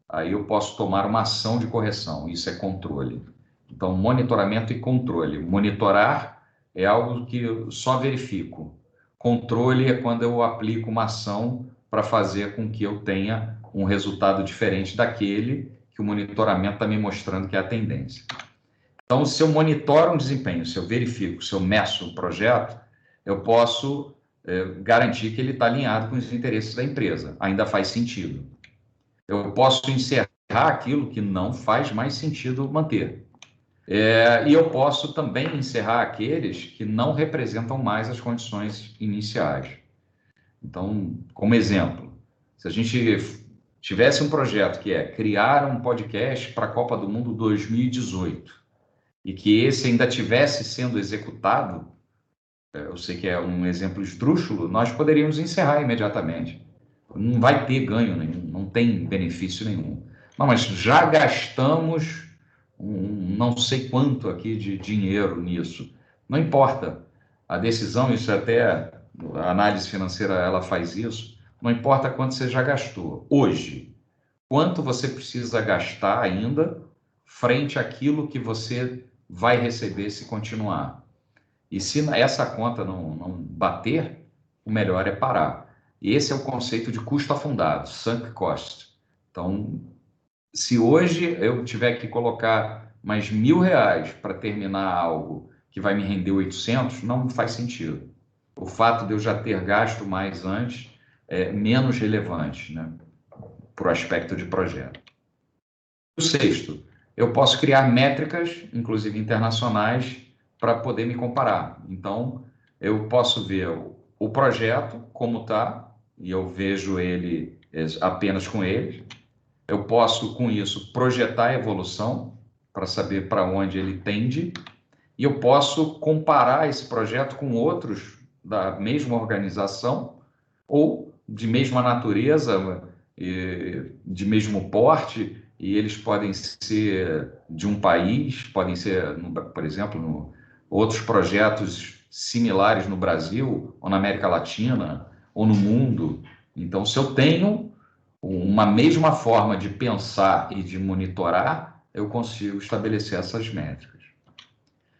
aí eu posso tomar uma ação de correção. Isso é controle. Então, monitoramento e controle. Monitorar é algo que eu só verifico. Controle é quando eu aplico uma ação para fazer com que eu tenha um resultado diferente daquele que o monitoramento está me mostrando que é a tendência. Então, se eu monitoro um desempenho, se eu verifico, se eu meço o projeto, eu posso garantir que ele está alinhado com os interesses da empresa. Ainda faz sentido. Eu posso encerrar aquilo que não faz mais sentido manter. E eu posso também encerrar aqueles que não representam mais as condições iniciais. Então, como exemplo, se a gente tivesse um projeto que é criar um podcast para a Copa do Mundo 2018 e que esse ainda tivesse sendo executado, eu sei que é um exemplo esdrúxulo, nós poderíamos encerrar imediatamente. Não vai ter ganho nenhum, não tem benefício nenhum. Não, mas já gastamos não sei quanto aqui de dinheiro nisso. Não importa. A decisão, isso até a análise financeira ela faz isso, não importa quanto você já gastou. Hoje, quanto você precisa gastar ainda frente àquilo que você vai receber se continuar. E se essa conta não bater, o melhor é parar. E esse é o conceito de custo afundado, sunk cost. Então, se hoje eu tiver que colocar mais R$ 1.000 para terminar algo que vai me render 800, não faz sentido. O fato de eu já ter gasto mais antes é menos relevante, né, para o aspecto de projeto. O sexto, eu posso criar métricas, inclusive internacionais, para poder me comparar. Então, eu posso ver o projeto como está, e eu vejo ele apenas com ele. Eu posso, com isso, projetar a evolução para saber para onde ele tende, e eu posso comparar esse projeto com outros da mesma organização ou de mesma natureza, de mesmo porte, e eles podem ser de um país, podem ser, por exemplo, outros projetos similares no Brasil, ou na América Latina, ou no mundo. Então, se eu tenho uma mesma forma de pensar e de monitorar, eu consigo estabelecer essas métricas.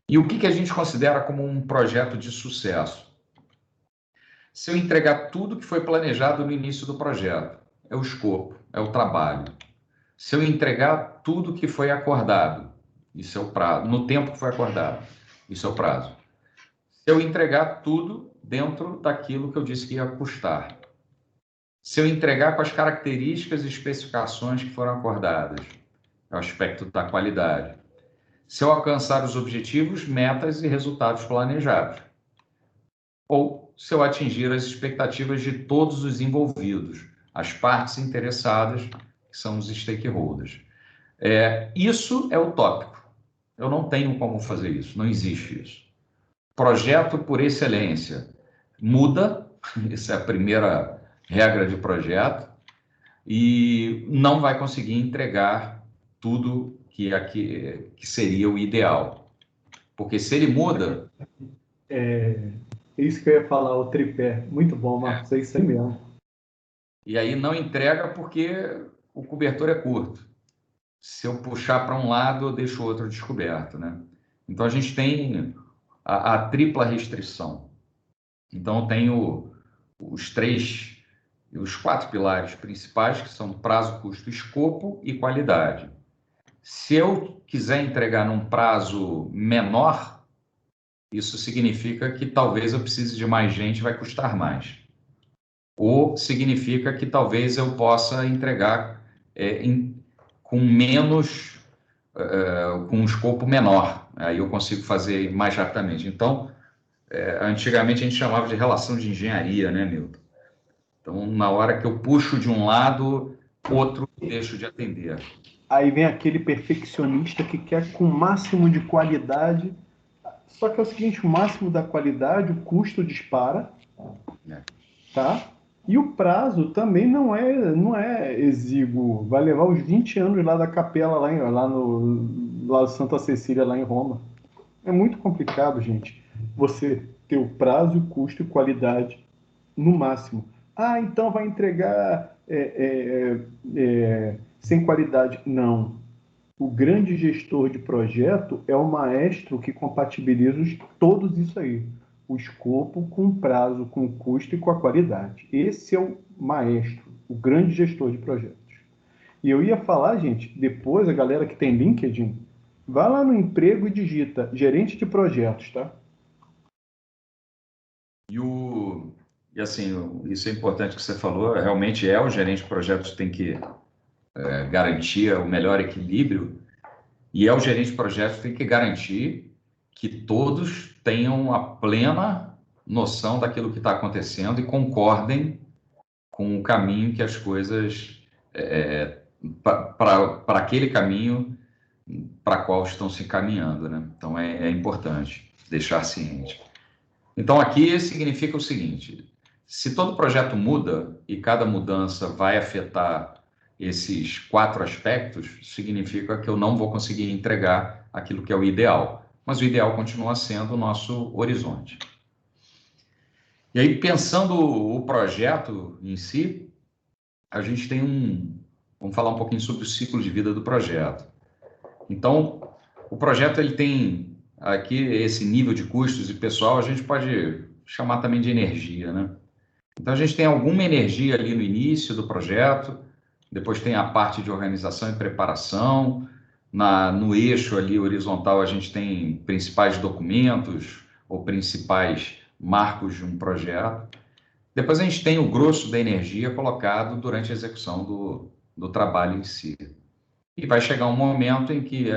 E o que a gente considera como um projeto de sucesso? Se eu entregar tudo que foi planejado no início do projeto, é o escopo, é o trabalho. Se eu entregar tudo que foi acordado, isso é o prazo, no tempo que foi acordado, isso é o prazo. Se eu entregar tudo dentro daquilo que eu disse que ia custar. Se eu entregar com as características e especificações que foram acordadas, é o aspecto da qualidade. Se eu alcançar os objetivos, metas e resultados planejados. Ou se eu atingir as expectativas de todos os envolvidos, as partes interessadas, que são os stakeholders. Isso é utópico. Eu não tenho como fazer isso, não existe isso. Projeto por excelência muda, essa é a primeira regra de projeto, e não vai conseguir entregar tudo que seria o ideal. Porque se ele muda... É isso que eu ia falar, o tripé. Muito bom, Marcos, é isso aí mesmo. E aí não entrega porque o cobertor é curto. Se eu puxar para um lado, eu deixo o outro descoberto, né? Então, a gente tem a tripla restrição. Então, eu tenho os 4 pilares principais, que são prazo, custo, escopo e qualidade. Se eu quiser entregar num prazo menor, isso significa que talvez eu precise de mais gente, vai custar mais. Ou significa que talvez eu possa entregar com menos, com um escopo menor. Aí eu consigo fazer mais rapidamente. Então, antigamente a gente chamava de relação de engenharia, né, Milton? Então, na hora que eu puxo de um lado, outro deixo de atender. Aí vem aquele perfeccionista que quer com o máximo de qualidade. Só que é o seguinte, o máximo da qualidade, o custo dispara, tá? E o prazo também não é exíguo. Vai levar os 20 anos lá da capela, lá no Santa Cecília, lá em Roma. É muito complicado, gente, você ter o prazo, o custo e qualidade no máximo. Ah, então vai entregar sem qualidade. Não. O grande gestor de projeto é o maestro que compatibiliza todos isso aí. O escopo com o prazo, com o custo e com a qualidade. Esse é o maestro, o grande gestor de projetos. E eu ia falar, gente, depois a galera que tem LinkedIn, vai lá no emprego e digita gerente de projetos, tá? E assim, isso é importante que você falou, realmente o gerente de projetos que tem que garantir o melhor equilíbrio, e o gerente de projetos que tem que garantir que todos tenham a plena noção daquilo que está acontecendo e concordem com o caminho que as coisas, para aquele caminho para qual estão se encaminhando, né? Então, é importante deixar ciente. Então, aqui significa o seguinte, se todo projeto muda e cada mudança vai afetar esses 4 aspectos, significa que eu não vou conseguir entregar aquilo que é o ideal. Mas o ideal continua sendo o nosso horizonte. E aí, pensando o projeto em si, a gente tem vamos falar um pouquinho sobre o ciclo de vida do projeto. Então, o projeto ele tem aqui esse nível de custos e pessoal, a gente pode chamar também de energia, né? Então, a gente tem alguma energia ali no início do projeto, depois tem a parte de organização e preparação, no eixo ali horizontal a gente tem principais documentos ou principais marcos de um projeto. Depois a gente tem o grosso da energia colocado durante a execução do trabalho em si. E vai chegar um momento em que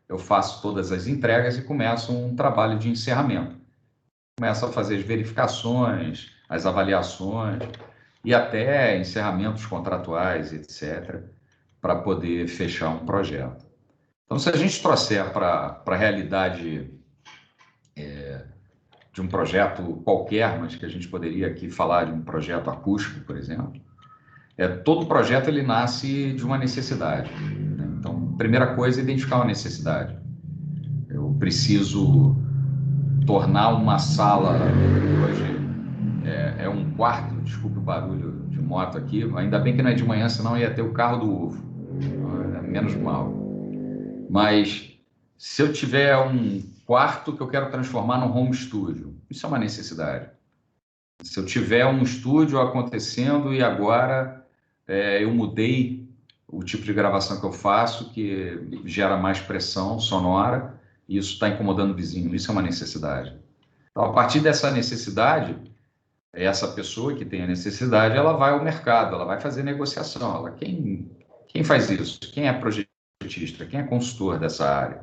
eu faço todas as entregas e começo um trabalho de encerramento. Começo a fazer as verificações, as avaliações e até encerramentos contratuais, etc., para poder fechar um projeto. Então, se a gente trouxer para a realidade de um projeto qualquer, mas que a gente poderia aqui falar de um projeto acústico, por exemplo, todo projeto ele nasce de uma necessidade, né? Então, primeira coisa é identificar uma necessidade. Eu preciso tornar uma sala, hoje é um quarto, desculpe o barulho de moto aqui, ainda bem que não é de manhã, senão ia ter o carro do ovo, menos mal. Mas se eu tiver um quarto que eu quero transformar num home studio, isso é uma necessidade. Se eu tiver um estúdio acontecendo e agora eu mudei o tipo de gravação que eu faço, que gera mais pressão sonora, e isso está incomodando o vizinho, isso é uma necessidade. Então, a partir dessa necessidade, essa pessoa que tem a necessidade, ela vai ao mercado, ela vai fazer negociação. Quem faz isso? Quem é projetista? Quem é consultor dessa área?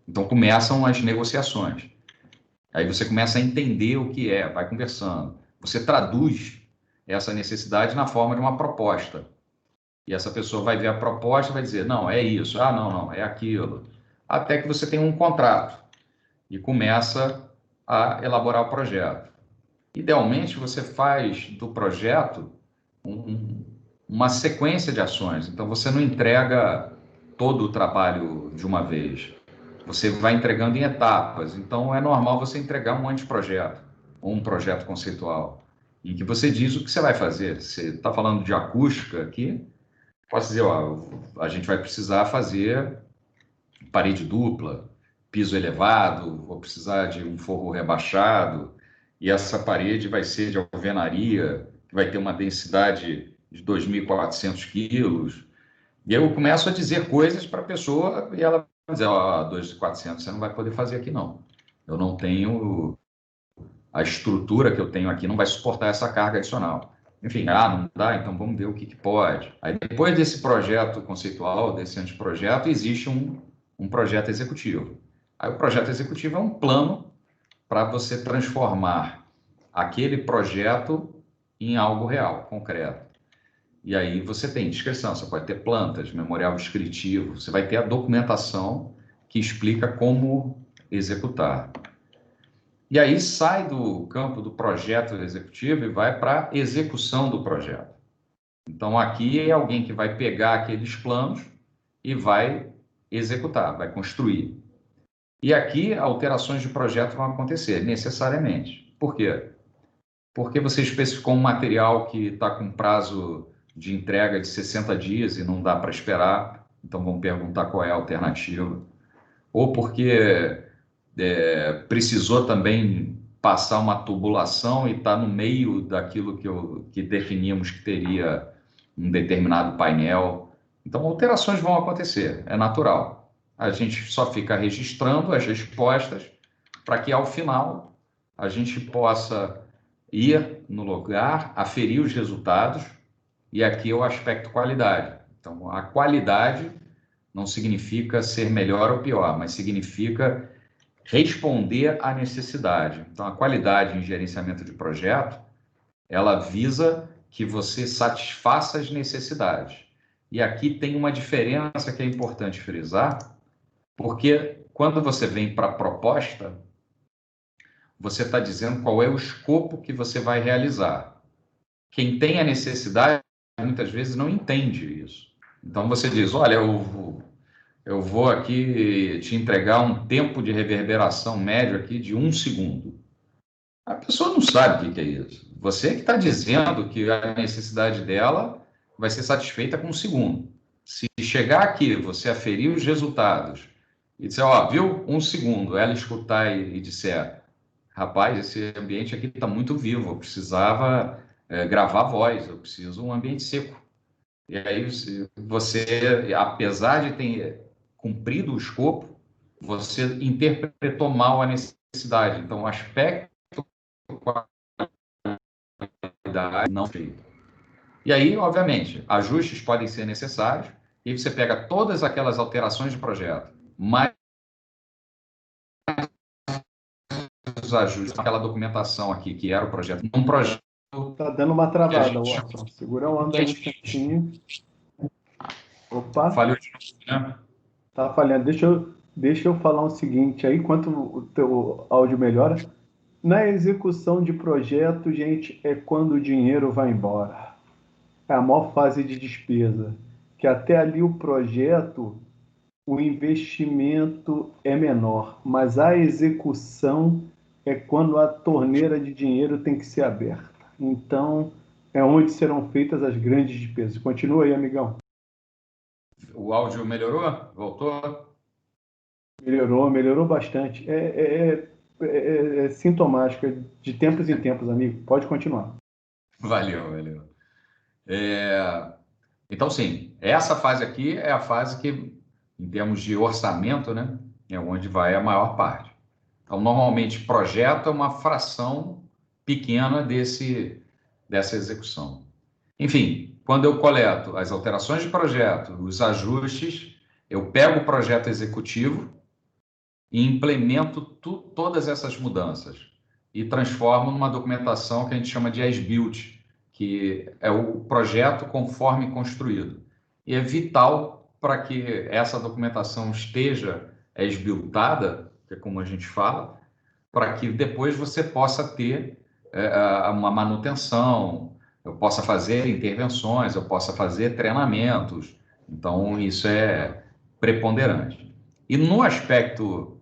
Então, começam as negociações. Aí você começa a entender o que vai conversando. Você traduz essa necessidade na forma de uma proposta. E essa pessoa vai ver a proposta e vai dizer, não, é isso, não, é aquilo. Até que você tem um contrato e começa a elaborar o projeto. Idealmente, você faz do projeto uma sequência de ações. Então, você não entrega todo o trabalho de uma vez. Você vai entregando em etapas. Então, é normal você entregar um anteprojeto ou um projeto conceitual, em que você diz o que você vai fazer. Você está falando de acústica aqui, posso dizer, a gente vai precisar fazer parede dupla, piso elevado, vou precisar de um forro rebaixado, e essa parede vai ser de alvenaria, que vai ter uma densidade de 2.400 quilos. E eu começo a dizer coisas para a pessoa e ela vai dizer, 2.400 você não vai poder fazer aqui, não. Eu não tenho... A estrutura que eu tenho aqui não vai suportar essa carga adicional. Enfim, não dá, então vamos ver o que pode. Aí, depois desse projeto conceitual, desse anteprojeto, existe um projeto executivo. Aí o projeto executivo é um plano para você transformar aquele projeto em algo real, concreto. E aí você tem descrição, você pode ter plantas, memorial descritivo, você vai ter a documentação que explica como executar. E aí sai do campo do projeto executivo e vai para a execução do projeto. Então, aqui é alguém que vai pegar aqueles planos e vai executar, vai construir. E aqui, alterações de projeto vão acontecer, necessariamente. Por quê? Porque você especificou um material que está com prazo de entrega de 60 dias e não dá para esperar, então vamos perguntar qual é a alternativa. Ou porque precisou também passar uma tubulação e está no meio daquilo que definíamos que teria um determinado painel. Então, alterações vão acontecer, é natural. A gente só fica registrando as respostas para que, ao final, a gente possa ir no lugar, aferir os resultados, e aqui é o aspecto qualidade. Então, a qualidade não significa ser melhor ou pior, mas significa responder à necessidade. Então, a qualidade em gerenciamento de projeto, ela visa que você satisfaça as necessidades. E aqui tem uma diferença que é importante frisar, porque quando você vem para a proposta, você está dizendo qual é o escopo que você vai realizar. Quem tem a necessidade, muitas vezes, não entende isso. Então, você diz, olha, eu vou aqui te entregar um tempo de reverberação médio aqui de 1 segundo. A pessoa não sabe o que é isso. Você que está dizendo que a necessidade dela vai ser satisfeita com 1 segundo. Se chegar aqui, você aferir os resultados e disser, viu, 1 segundo, ela escutar e disser, rapaz, esse ambiente aqui está muito vivo, eu precisava gravar voz, eu preciso um ambiente seco. E aí você, apesar de ter cumprido o escopo, você interpretou mal a necessidade. Então, o aspecto qualidade não feito. E aí, obviamente, ajustes podem ser necessários, e você pega todas aquelas alterações de projeto, mais os ajustes, aquela documentação aqui, que era o projeto, um projeto. Tá dando uma travada, gente... Watson. Segura a onda aí um instantinho. Opa. Falhou de novo, né? Tá falhando. Deixa eu falar o seguinte aí, enquanto o teu áudio melhora. Na execução de projeto, gente, é quando o dinheiro vai embora. É a maior fase de despesa. Que até ali o projeto, o investimento é menor, mas a execução é quando a torneira de dinheiro tem que ser aberta. Então, é onde serão feitas as grandes despesas. Continua aí, amigão. O áudio melhorou? Voltou? Melhorou bastante. É sintomático, é de tempos em tempos, amigo. Pode continuar. Valeu. Então, sim, essa fase aqui é a fase que, em termos de orçamento, né, é onde vai a maior parte. Então, normalmente, projeto é uma fração pequena dessa execução. Enfim, quando eu coleto as alterações de projeto, os ajustes, eu pego o projeto executivo e implemento todas essas mudanças e transformo numa documentação que a gente chama de as-built, que é o projeto conforme construído. E é vital para que essa documentação esteja as-builtada, que é como a gente fala, para que depois você possa ter uma manutenção, eu possa fazer intervenções, eu possa fazer treinamentos. Então, isso é preponderante. E no aspecto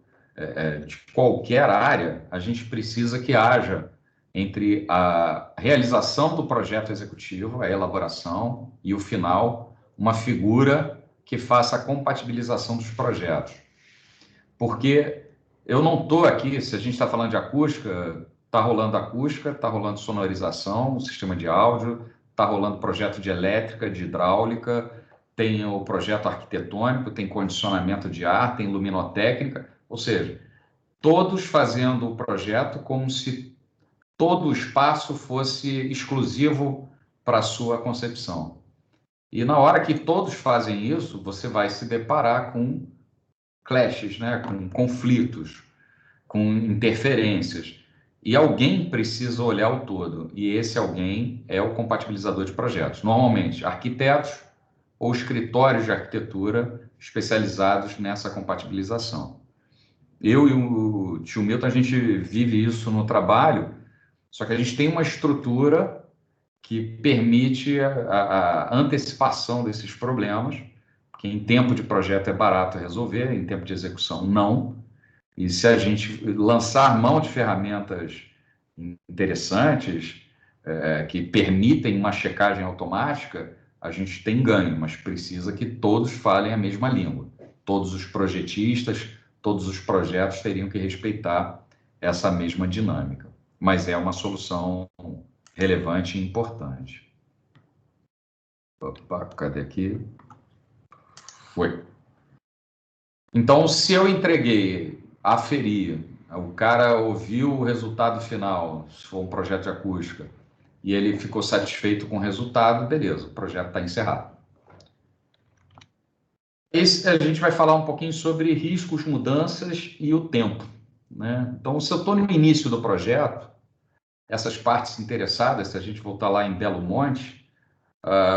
de qualquer área, a gente precisa que haja entre a realização do projeto executivo, a elaboração e o final, uma figura que faça a compatibilização dos projetos. Porque eu não estou aqui, se a gente está falando de acústica, está rolando sonorização, sistema de áudio, está rolando projeto de elétrica, de hidráulica, tem o projeto arquitetônico, tem condicionamento de ar, tem luminotécnica, ou seja, todos fazendo o projeto como se todo o espaço fosse exclusivo para a sua concepção. E na hora que todos fazem isso, você vai se deparar com clashes, né? Com conflitos, com interferências. E alguém precisa olhar o todo, e esse alguém é o compatibilizador de projetos. Normalmente, arquitetos ou escritórios de arquitetura especializados nessa compatibilização. Eu e o tio Milton, a gente vive isso no trabalho, só que a gente tem uma estrutura que permite a antecipação desses problemas, que em tempo de projeto é barato resolver, em tempo de execução não. E se a gente lançar mão de ferramentas interessantes, que permitem uma checagem automática, a gente tem ganho, mas precisa que todos falem a mesma língua. Todos os projetistas, todos os projetos teriam que respeitar essa mesma dinâmica. Mas é uma solução relevante e importante. Opa, cadê aqui? Foi. Então, se eu entreguei, aferi, o cara ouviu o resultado final, se for um projeto de acústica, e ele ficou satisfeito com o resultado, beleza, o projeto está encerrado. A gente vai falar um pouquinho sobre riscos, mudanças e o tempo, né? Então, se eu estou no início do projeto, essas partes interessadas, se a gente voltar lá em Belo Monte,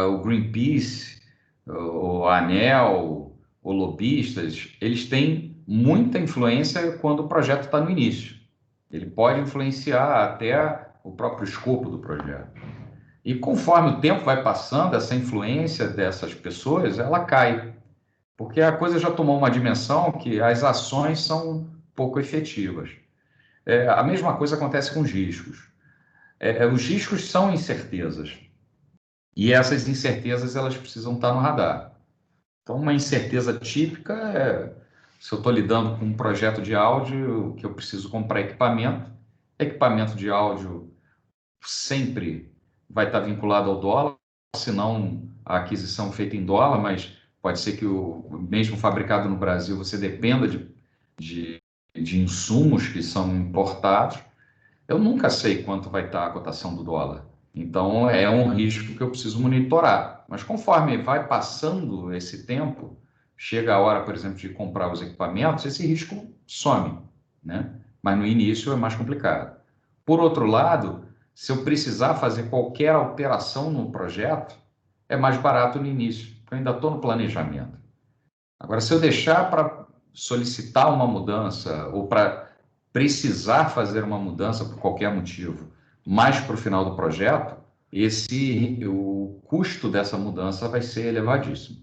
o Greenpeace, o ANEEL, o lobistas, eles têm muita influência quando o projeto está no início. Ele pode influenciar até o próprio escopo do projeto. E conforme o tempo vai passando, essa influência dessas pessoas, ela cai. Porque a coisa já tomou uma dimensão que as ações são pouco efetivas. A mesma coisa acontece com os riscos. Os riscos são incertezas. E essas incertezas, elas precisam estar no radar. Então, uma incerteza típica é, se eu estou lidando com um projeto de áudio, que eu preciso comprar equipamento de áudio sempre vai estar vinculado ao dólar, se não a aquisição feita em dólar, mas pode ser que o mesmo fabricado no Brasil você dependa de insumos que são importados. Eu nunca sei quanto vai estar a cotação do dólar. Então, é um risco que eu preciso monitorar. Mas conforme vai passando esse tempo, chega a hora, por exemplo, de comprar os equipamentos, esse risco some, né? Mas no início é mais complicado. Por outro lado, se eu precisar fazer qualquer alteração no projeto, é mais barato no início, porque eu ainda estou no planejamento. Agora, se eu deixar para solicitar uma mudança ou para precisar fazer uma mudança por qualquer motivo, mais para o final do projeto, o custo dessa mudança vai ser elevadíssimo.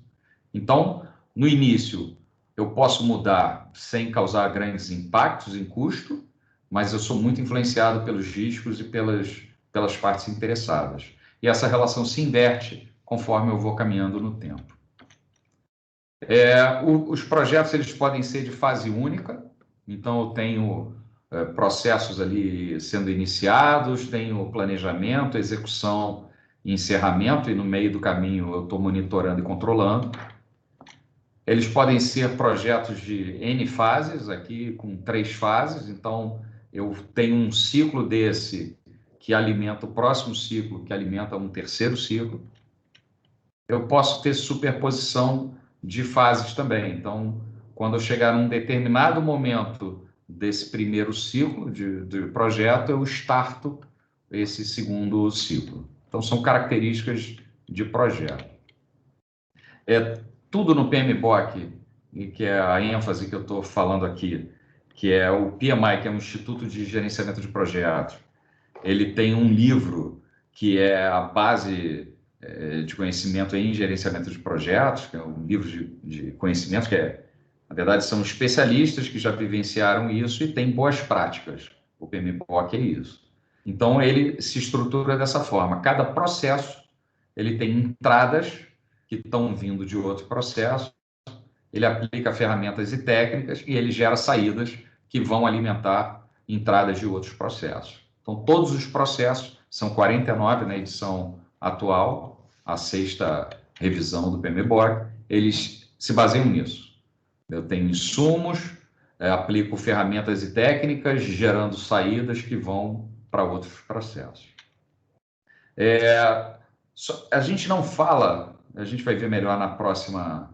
Então, no início, eu posso mudar sem causar grandes impactos em custo, mas eu sou muito influenciado pelos riscos e pelas partes interessadas. E essa relação se inverte conforme eu vou caminhando no tempo. Os projetos eles podem ser de fase única, então eu tenho processos ali sendo iniciados, tenho planejamento, execução e encerramento, e no meio do caminho eu estou monitorando e controlando. Eles podem ser projetos de N fases, aqui com 3 fases, então eu tenho um ciclo desse que alimenta o próximo ciclo, que alimenta um terceiro ciclo. Eu posso ter superposição de fases também. Então, quando eu chegar num determinado momento desse primeiro ciclo de projeto, eu starto esse segundo ciclo. Então, são características de projeto. Tudo no PMBOK, que é a ênfase que eu estou falando aqui, que é o PMI, que é o Instituto de Gerenciamento de Projetos. Ele tem um livro que é a base de conhecimento em gerenciamento de projetos, que é um livro de conhecimento que, na verdade, são especialistas que já vivenciaram isso e têm boas práticas. O PMBOK é isso. Então, ele se estrutura dessa forma. Cada processo, ele tem entradas que estão vindo de outro processo, ele aplica ferramentas e técnicas e ele gera saídas que vão alimentar entradas de outros processos. Então, todos os processos, são 49 na edição atual, a 6ª revisão do PMBOK, eles se baseiam nisso. Eu tenho insumos, aplico ferramentas e técnicas, gerando saídas que vão para outros processos. A gente não fala, a gente vai ver melhor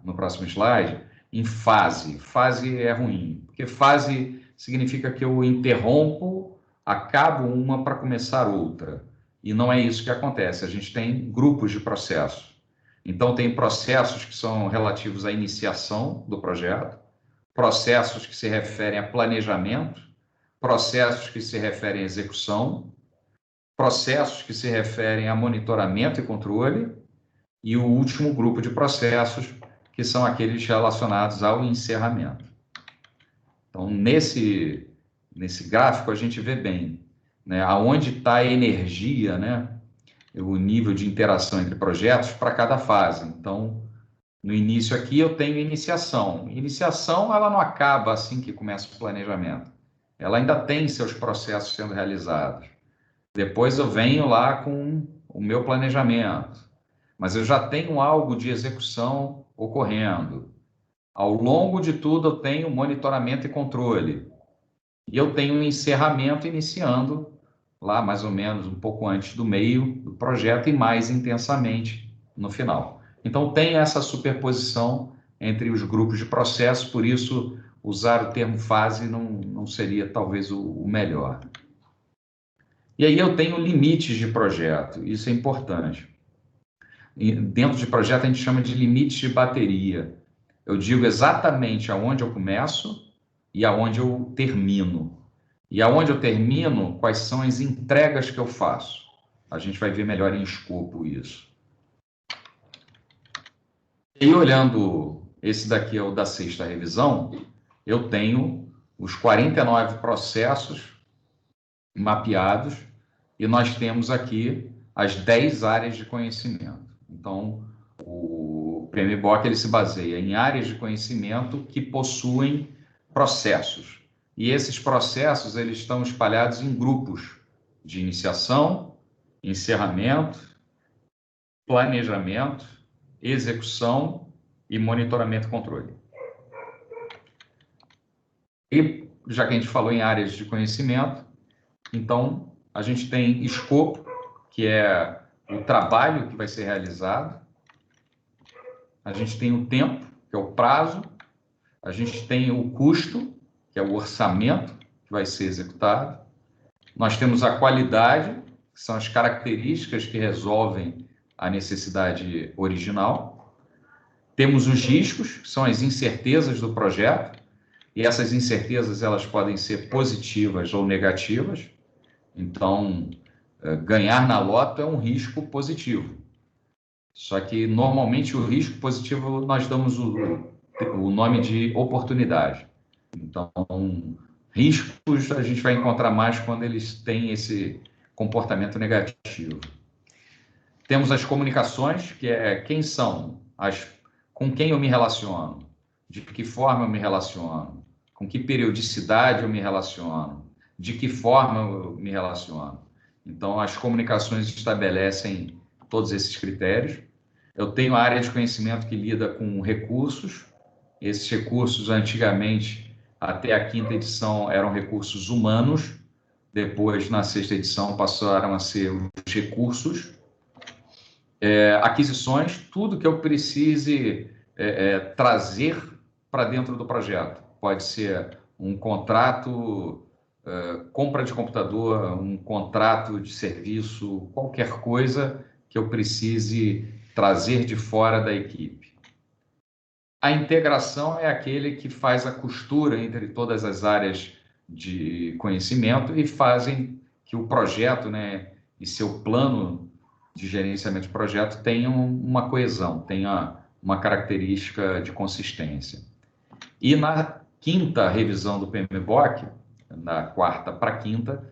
no próximo slide, em fase. Fase é ruim, porque fase significa que eu interrompo, acabo uma para começar outra. E não é isso que acontece. A gente tem grupos de processos. Então, tem processos que são relativos à iniciação do projeto, processos que se referem a planejamento, processos que se referem à execução, processos que se referem a monitoramento e controle, e o último grupo de processos, que são aqueles relacionados ao encerramento. Então, nesse gráfico, a gente vê bem, né, aonde está a energia, né, o nível de interação entre projetos para cada fase. Então, no início aqui, eu tenho iniciação. Iniciação, ela não acaba assim que começa o planejamento. Ela ainda tem seus processos sendo realizados. Depois eu venho lá com o meu planejamento, mas eu já tenho algo de execução ocorrendo. Ao longo de tudo, eu tenho monitoramento e controle. E eu tenho um encerramento iniciando lá mais ou menos um pouco antes do meio do projeto e mais intensamente no final. Então, tem essa superposição entre os grupos de processo, por isso, usar o termo fase não seria talvez o melhor. E aí eu tenho limites de projeto, isso é importante. E dentro de projeto a gente chama de limites de bateria. Eu digo exatamente aonde eu começo e aonde eu termino. E aonde eu termino, quais são as entregas que eu faço. A gente vai ver melhor em escopo isso. E olhando, esse daqui é o da 6ª revisão, eu tenho os 49 processos mapeados e nós temos aqui as 10 áreas de conhecimento. Então, o PMBOK ele se baseia em áreas de conhecimento que possuem processos. E esses processos eles estão espalhados em grupos de iniciação, encerramento, planejamento, execução e monitoramento e controle. E, já que a gente falou em áreas de conhecimento, então a gente tem escopo, que é o trabalho que vai ser realizado, a gente tem o tempo, que é o prazo, a gente tem o custo, que é o orçamento que vai ser executado, nós temos a qualidade, que são as características que resolvem a necessidade original, temos os riscos, que são as incertezas do projeto, e essas incertezas elas podem ser positivas ou negativas, então ganhar na loto é um risco positivo. Só que, normalmente, o risco positivo nós damos o nome de oportunidade. Então, riscos a gente vai encontrar mais quando eles têm esse comportamento negativo. Temos as comunicações, que é quem são, com quem eu me relaciono, de que forma eu me relaciono, com que periodicidade eu me relaciono, de que forma eu me relaciono. Então, as comunicações estabelecem todos esses critérios. Eu tenho a área de conhecimento que lida com recursos. Esses recursos, antigamente, até a 5ª edição, eram recursos humanos. Depois, na 6ª edição, passaram a ser os recursos. Aquisições, tudo que eu precise trazer para dentro do projeto. Pode ser um contrato, compra de computador, um contrato de serviço, qualquer coisa que eu precise trazer de fora da equipe. A integração é aquele que faz a costura entre todas as áreas de conhecimento e fazem que o projeto, né, e seu plano de gerenciamento de projeto tenham uma coesão, tenha uma característica de consistência. E na 5ª revisão do PMBOK, da 4ª para a 5ª,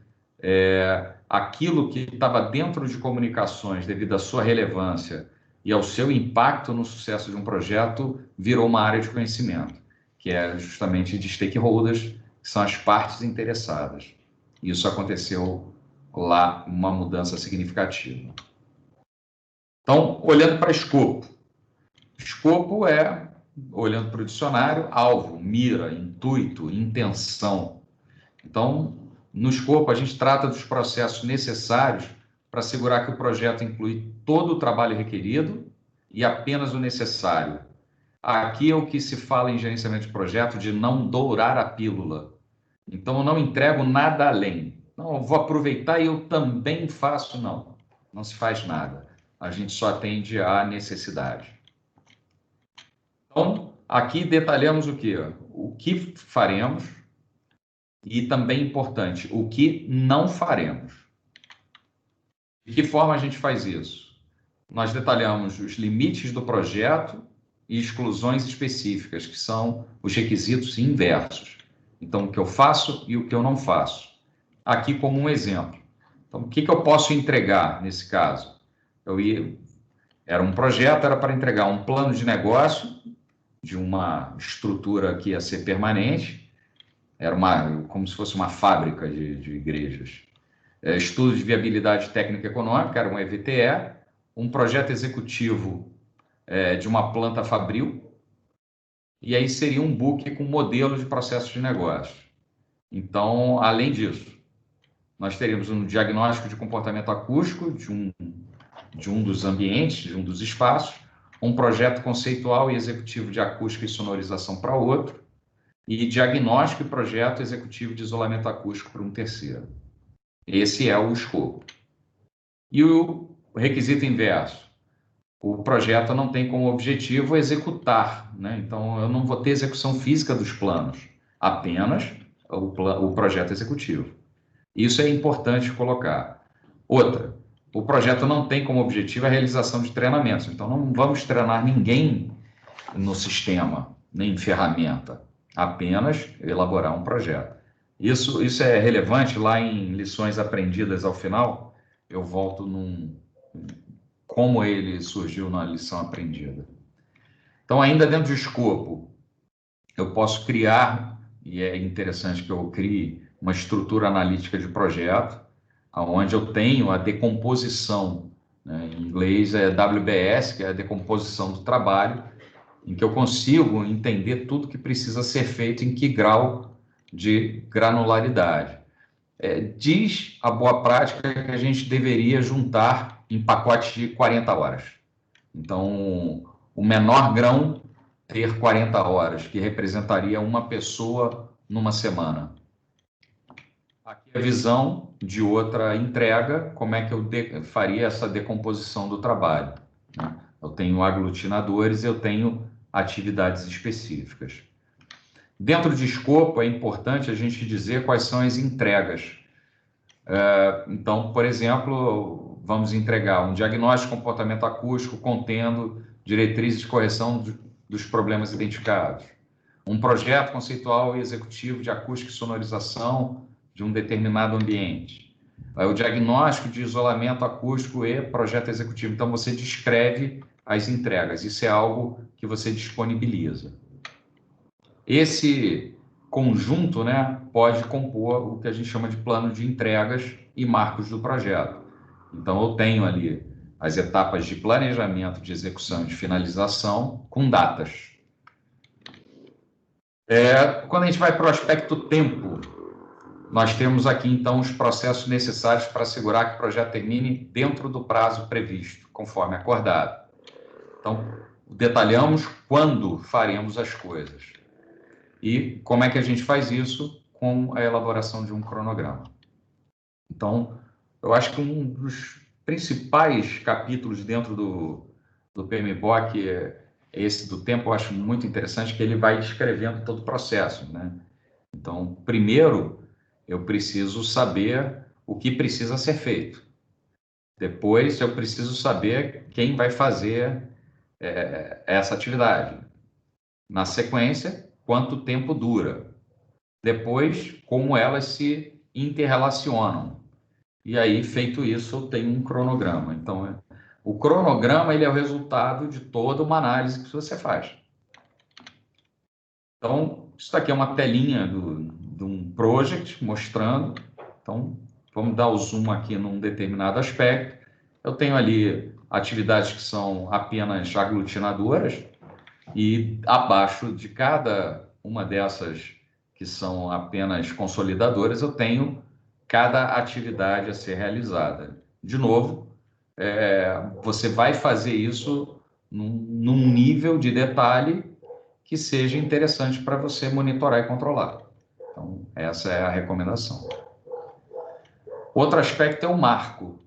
aquilo que estava dentro de comunicações, devido à sua relevância e ao seu impacto no sucesso de um projeto, virou uma área de conhecimento, que é justamente de stakeholders, que são as partes interessadas. Isso aconteceu lá, uma mudança significativa. Então, olhando para escopo. Escopo é, olhando para o dicionário, alvo, mira, intuito, intenção. Então, no escopo, a gente trata dos processos necessários para assegurar que o projeto inclui todo o trabalho requerido e apenas o necessário. Aqui é o que se fala em gerenciamento de projeto de não dourar a pílula. Então, eu não entrego nada além. Não, eu vou aproveitar e eu também faço, não. Não se faz nada. A gente só atende à necessidade. Então, aqui detalhamos o quê? O que faremos e, também importante, o que não faremos. De que forma a gente faz isso? Nós detalhamos os limites do projeto e exclusões específicas, que são os requisitos inversos. Então, o que eu faço e o que eu não faço. Aqui como um exemplo. Então, o que eu posso entregar nesse caso? Era um projeto, era para entregar um plano de negócio de uma estrutura que ia ser permanente, era como se fosse uma fábrica de igrejas. Estudo de viabilidade técnica e econômica, era um EVTE, um projeto executivo de uma planta fabril, e aí seria um book com modelo de processos de negócio. Então, além disso, nós teríamos um diagnóstico de comportamento acústico de um dos ambientes, de um dos espaços, um projeto conceitual e executivo de acústica e sonorização para outro, e diagnóstico e projeto executivo de isolamento acústico para um terceiro. Esse é o escopo. E o requisito inverso. O projeto não tem como objetivo executar, né? Então, eu não vou ter execução física dos planos, apenas o projeto executivo. Isso é importante colocar. Outra, o projeto não tem como objetivo a realização de treinamentos. Então, não vamos treinar ninguém no sistema, nem em ferramenta, apenas elaborar um projeto. Isso é relevante lá em lições aprendidas ao final. Eu volto como ele surgiu na lição aprendida. Então, ainda dentro do escopo, eu posso criar, e é interessante que eu crie uma estrutura analítica de projeto, onde eu tenho a decomposição, né? Em inglês é WBS, que é a decomposição do trabalho, em que eu consigo entender tudo que precisa ser feito em que grau de granularidade. Diz a boa prática que a gente deveria juntar em pacotes de 40 horas. Então, o menor grão ter 40 horas, que representaria uma pessoa numa semana. Aqui a visão de outra entrega, como é que eu faria essa decomposição do trabalho, né? Eu tenho aglutinadores, eu tenho atividades específicas. Dentro de escopo, é importante a gente dizer quais são as entregas. Então, por exemplo, vamos entregar um diagnóstico de comportamento acústico contendo diretrizes de correção dos problemas identificados, um projeto conceitual e executivo de acústica e sonorização de um determinado ambiente, o diagnóstico de isolamento acústico e projeto executivo. Então, você descreve as entregas, isso é algo que você disponibiliza. Esse conjunto, né, pode compor o que a gente chama de plano de entregas e marcos do projeto. Então, eu tenho ali as etapas de planejamento, de execução e de finalização com datas. Quando a gente vai para o aspecto tempo, nós temos aqui, então, os processos necessários para assegurar que o projeto termine dentro do prazo previsto, conforme acordado. Então, detalhamos quando faremos as coisas. E como é que a gente faz isso? Com a elaboração de um cronograma. Então, eu acho que um dos principais capítulos dentro do PMBOK é esse do tempo. Eu acho muito interessante que ele vai descrevendo todo o processo, né? Então, primeiro, eu preciso saber o que precisa ser feito. Depois, eu preciso saber quem vai fazer essa atividade. Na sequência, quanto tempo dura. Depois, como elas se interrelacionam. E aí, feito isso, eu tenho um cronograma. Então, o cronograma ele é o resultado de toda uma análise que você faz. Então, isso aqui é uma telinha de um project mostrando. Então, vamos dar o zoom aqui num determinado aspecto. Eu tenho ali atividades que são apenas aglutinadoras e abaixo de cada uma dessas que são apenas consolidadoras, eu tenho cada atividade a ser realizada. De novo, você vai fazer isso num nível de detalhe que seja interessante para você monitorar e controlar. Então, essa é a recomendação. Outro aspecto é o marco.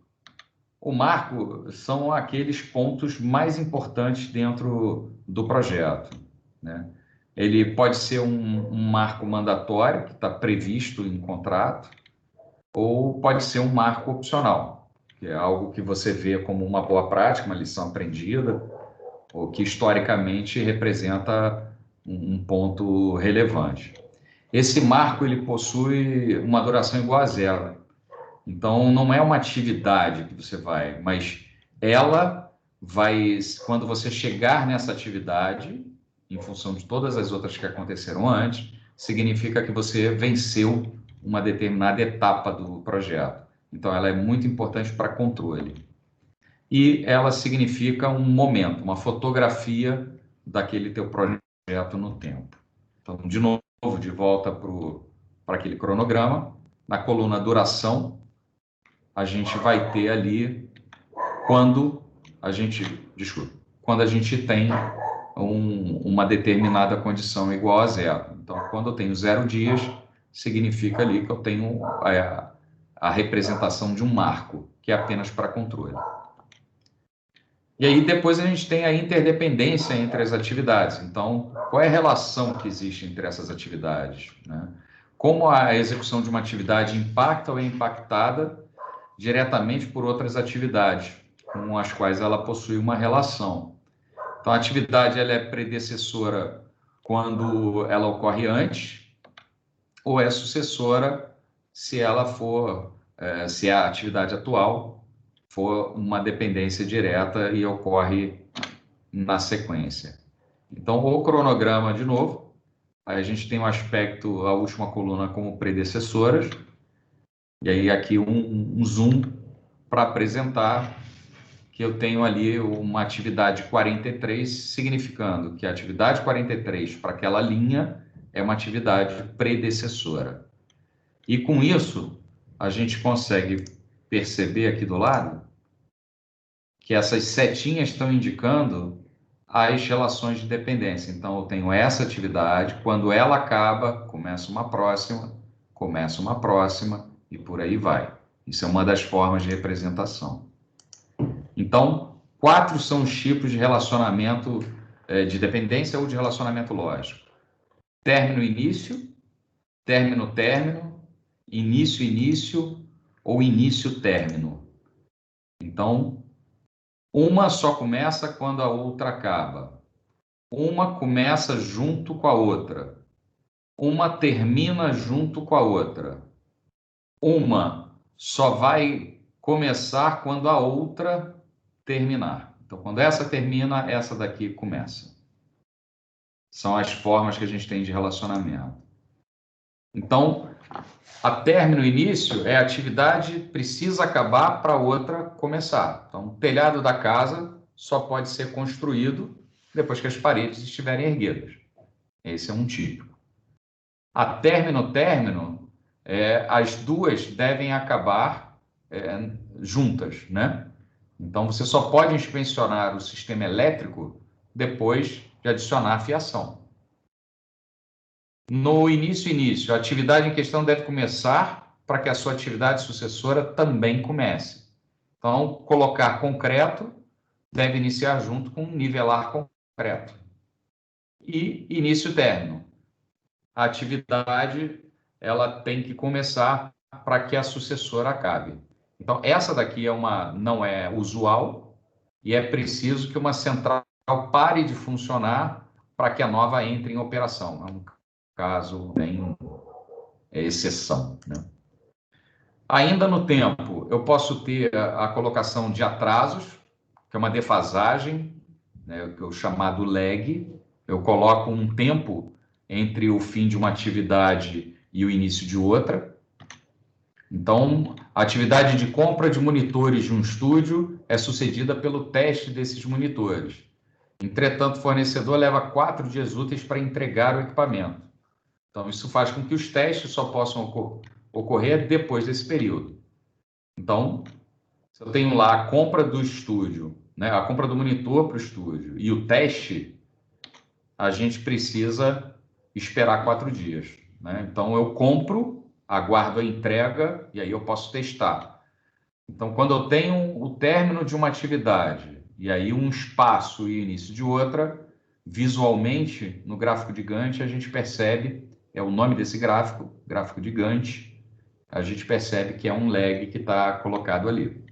O marco são aqueles pontos mais importantes dentro do projeto, né? Ele pode ser um marco mandatório, que está previsto em contrato, ou pode ser um marco opcional, que é algo que você vê como uma boa prática, uma lição aprendida, ou que historicamente representa um ponto relevante. Esse marco ele possui uma duração igual a zero. Então, não é uma atividade que você vai, mas ela vai, quando você chegar nessa atividade, em função de todas as outras que aconteceram antes, significa que você venceu uma determinada etapa do projeto. Então, ela é muito importante para controle. E ela significa um momento, uma fotografia daquele teu projeto no tempo. Então, de novo, de volta para aquele cronograma, na coluna duração, a gente vai ter ali quando a gente tem uma determinada condição igual a zero. Então, quando eu tenho 0 dias, significa ali que eu tenho a representação de um marco, que é apenas para controle. E aí depois a gente tem a interdependência entre as atividades. Então, qual é a relação que existe entre essas atividades, né? Como a execução de uma atividade impacta ou é impactada diretamente por outras atividades, com as quais ela possui uma relação. Então, a atividade ela é predecessora quando ela ocorre antes, ou é sucessora se ela for, se a atividade atual for uma dependência direta e ocorre na sequência. Então, o cronograma, de novo, aí a gente tem um aspecto, a última coluna como predecessoras, E aí aqui um zoom para apresentar que eu tenho ali uma atividade 43, significando que a atividade 43 para aquela linha é uma atividade predecessora. E com isso, a gente consegue perceber aqui do lado que essas setinhas estão indicando as relações de dependência. Então, eu tenho essa atividade, quando ela acaba, começa uma próxima, e por aí vai. Isso é uma das formas de representação. Então, 4 são os tipos de relacionamento de dependência ou de relacionamento lógico. Término-início, término-término, início-início ou início-término. Então, uma só começa quando a outra acaba. Uma começa junto com a outra. Uma termina junto com a outra. Uma só vai começar quando a outra terminar. Então, quando essa termina, essa daqui começa. São as formas que a gente tem de relacionamento. Então, a término e início é a atividade precisa acabar para a outra começar. Então, o telhado da casa só pode ser construído depois que as paredes estiverem erguidas. Esse é um tipo. A término, as duas devem acabar juntas, né? Então, você só pode inspecionar o sistema elétrico depois de adicionar a fiação. No início, a atividade em questão deve começar para que a sua atividade sucessora também comece. Então, colocar concreto deve iniciar junto com nivelar concreto. E início-término. A atividade ela tem que começar para que a sucessora acabe. Então, essa daqui não é usual e é preciso que uma central pare de funcionar para que a nova entre em operação. É um caso bem exceção, né? Ainda no tempo, eu posso ter a colocação de atrasos, que é uma defasagem, né, que é o chamado lag. Eu coloco um tempo entre o fim de uma atividade e o início de outra. Então, a atividade de compra de monitores de um estúdio é sucedida pelo teste desses monitores. Entretanto, o fornecedor leva 4 dias úteis para entregar o equipamento. Então, isso faz com que os testes só possam ocorrer depois desse período. Então, se eu tenho lá a compra do estúdio, né, a compra do monitor para o estúdio e o teste, a gente precisa esperar 4 dias, né? Então, eu compro, aguardo a entrega e aí eu posso testar. Então, quando eu tenho o término de uma atividade e aí um espaço e início de outra, visualmente, no gráfico de Gantt, a gente percebe, é o nome desse gráfico, gráfico de Gantt, a gente percebe que é um lag que está colocado ali.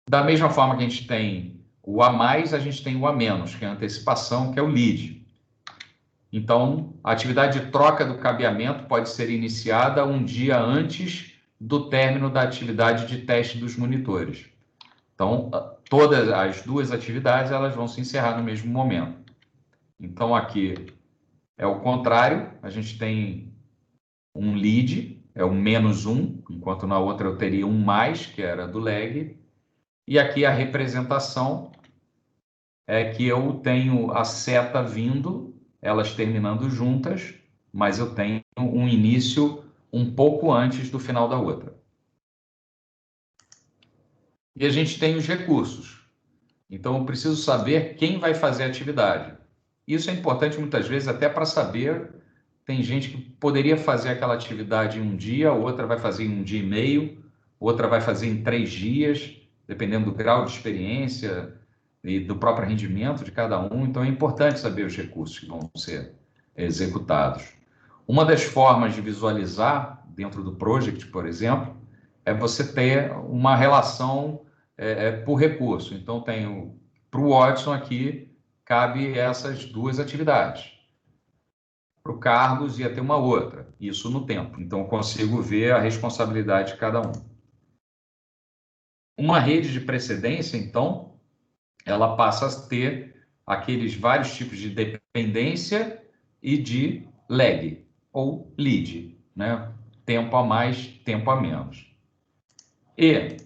Da mesma forma que a gente tem o a mais, a gente tem o a menos, que é a antecipação, que é o lead. Então, a atividade de troca do cabeamento pode ser iniciada um dia antes do término da atividade de teste dos monitores. Então, todas as duas atividades elas vão se encerrar no mesmo momento. Então, aqui é o contrário, a gente tem um lead, é o -1, enquanto na outra eu teria um mais, que era do lag. E aqui a representação é que eu tenho a seta vindo, elas terminando juntas, mas eu tenho um início um pouco antes do final da outra. E a gente tem os recursos. Então, eu preciso saber quem vai fazer a atividade. Isso é importante muitas vezes até para saber, tem gente que poderia fazer aquela atividade em um dia, outra vai fazer em um dia e meio, outra vai fazer em 3 dias, dependendo do grau de experiência e do próprio rendimento de cada um. Então, é importante saber os recursos que vão ser executados. Uma das formas de visualizar, dentro do Project, por exemplo, é você ter uma relação por recurso. Então, tenho para o Watson aqui, cabe essas duas atividades. Para o Carlos ia ter uma outra, isso no tempo. Então, eu consigo ver a responsabilidade de cada um. Uma rede de precedência, então, ela passa a ter aqueles vários tipos de dependência e de lag, ou lead, né? tempo a mais, tempo a menos. E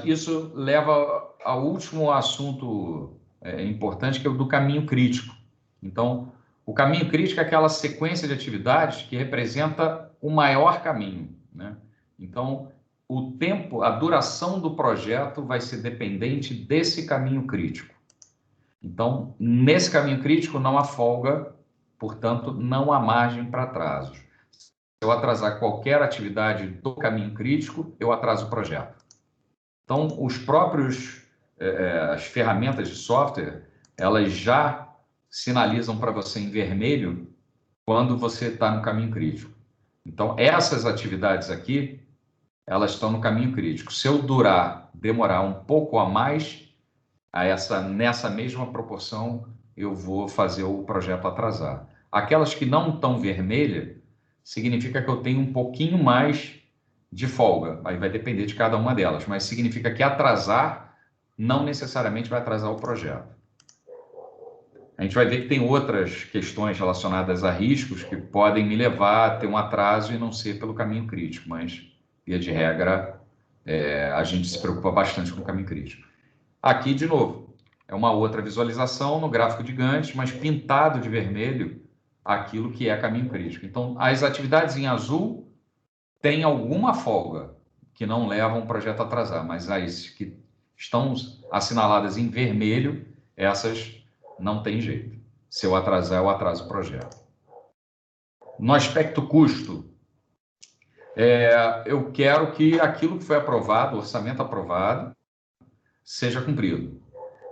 isso leva ao último assunto importante, que é o do caminho crítico. Então, o caminho crítico é aquela sequência de atividades que representa o maior caminho, né? Então, o tempo, a duração do projeto vai ser dependente desse caminho crítico. Então, nesse caminho crítico não há folga, portanto, não há margem para atrasos. Se eu atrasar qualquer atividade do caminho crítico, eu atraso o projeto. Então, as ferramentas de software, elas já sinalizam para você em vermelho quando você está no caminho crítico. Então, essas atividades aqui, elas estão no caminho crítico. Se eu demorar um pouco a mais, nessa mesma proporção, eu vou fazer o projeto atrasar. Aquelas que não estão vermelhas, significa que eu tenho um pouquinho mais de folga. Aí vai depender de cada uma delas, mas significa que atrasar não necessariamente vai atrasar o projeto. A gente vai ver que tem outras questões relacionadas a riscos que podem me levar a ter um atraso e não ser pelo caminho crítico, mas, via de regra, a gente se preocupa bastante com o caminho crítico. Aqui, de novo, é uma outra visualização no gráfico de Gantt, mas pintado de vermelho aquilo que é caminho crítico. Então, as atividades em azul têm alguma folga que não levam o projeto a atrasar, mas as que estão assinaladas em vermelho, essas não tem jeito. Se eu atrasar, eu atraso o projeto. No aspecto custo, eu quero que aquilo que foi aprovado, o orçamento aprovado, seja cumprido.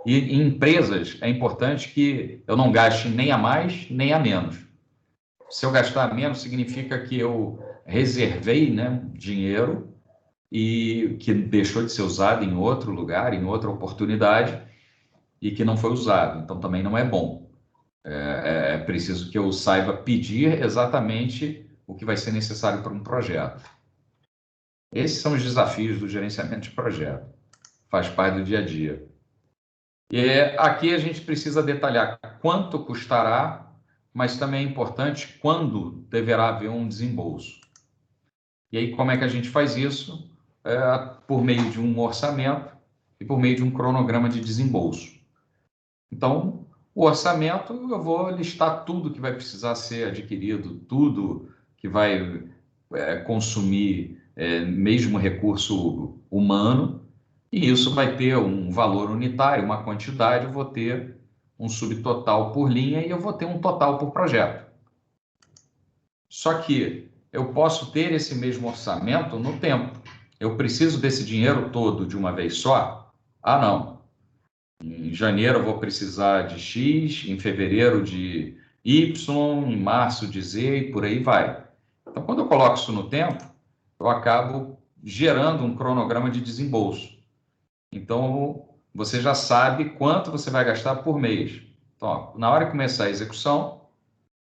E em empresas é importante que eu não gaste nem a mais, nem a menos. Se eu gastar menos, significa que eu reservei, né, dinheiro e que deixou de ser usado em outro lugar, em outra oportunidade, e que não foi usado. Então, também não é bom. É preciso que eu saiba pedir exatamente o que vai ser necessário para um projeto. Esses são os desafios do gerenciamento de projeto. Faz parte do dia a dia. E aqui a gente precisa detalhar quanto custará, mas também é importante quando deverá haver um desembolso. E aí, como é que a gente faz isso? Por meio de um orçamento e por meio de um cronograma de desembolso. Então, o orçamento, eu vou listar tudo que vai precisar ser adquirido, tudo que vai consumir mesmo recurso humano, e isso vai ter um valor unitário, uma quantidade, eu vou ter um subtotal por linha e eu vou ter um total por projeto. Só que eu posso ter esse mesmo orçamento no tempo. Eu preciso desse dinheiro todo de uma vez só? Ah, não. Em janeiro eu vou precisar de X, em fevereiro de Y, em março de Z e por aí vai. Então, quando eu coloco isso no tempo, eu acabo gerando um cronograma de desembolso. Então, você já sabe quanto você vai gastar por mês. Então, ó, na hora de começar a execução,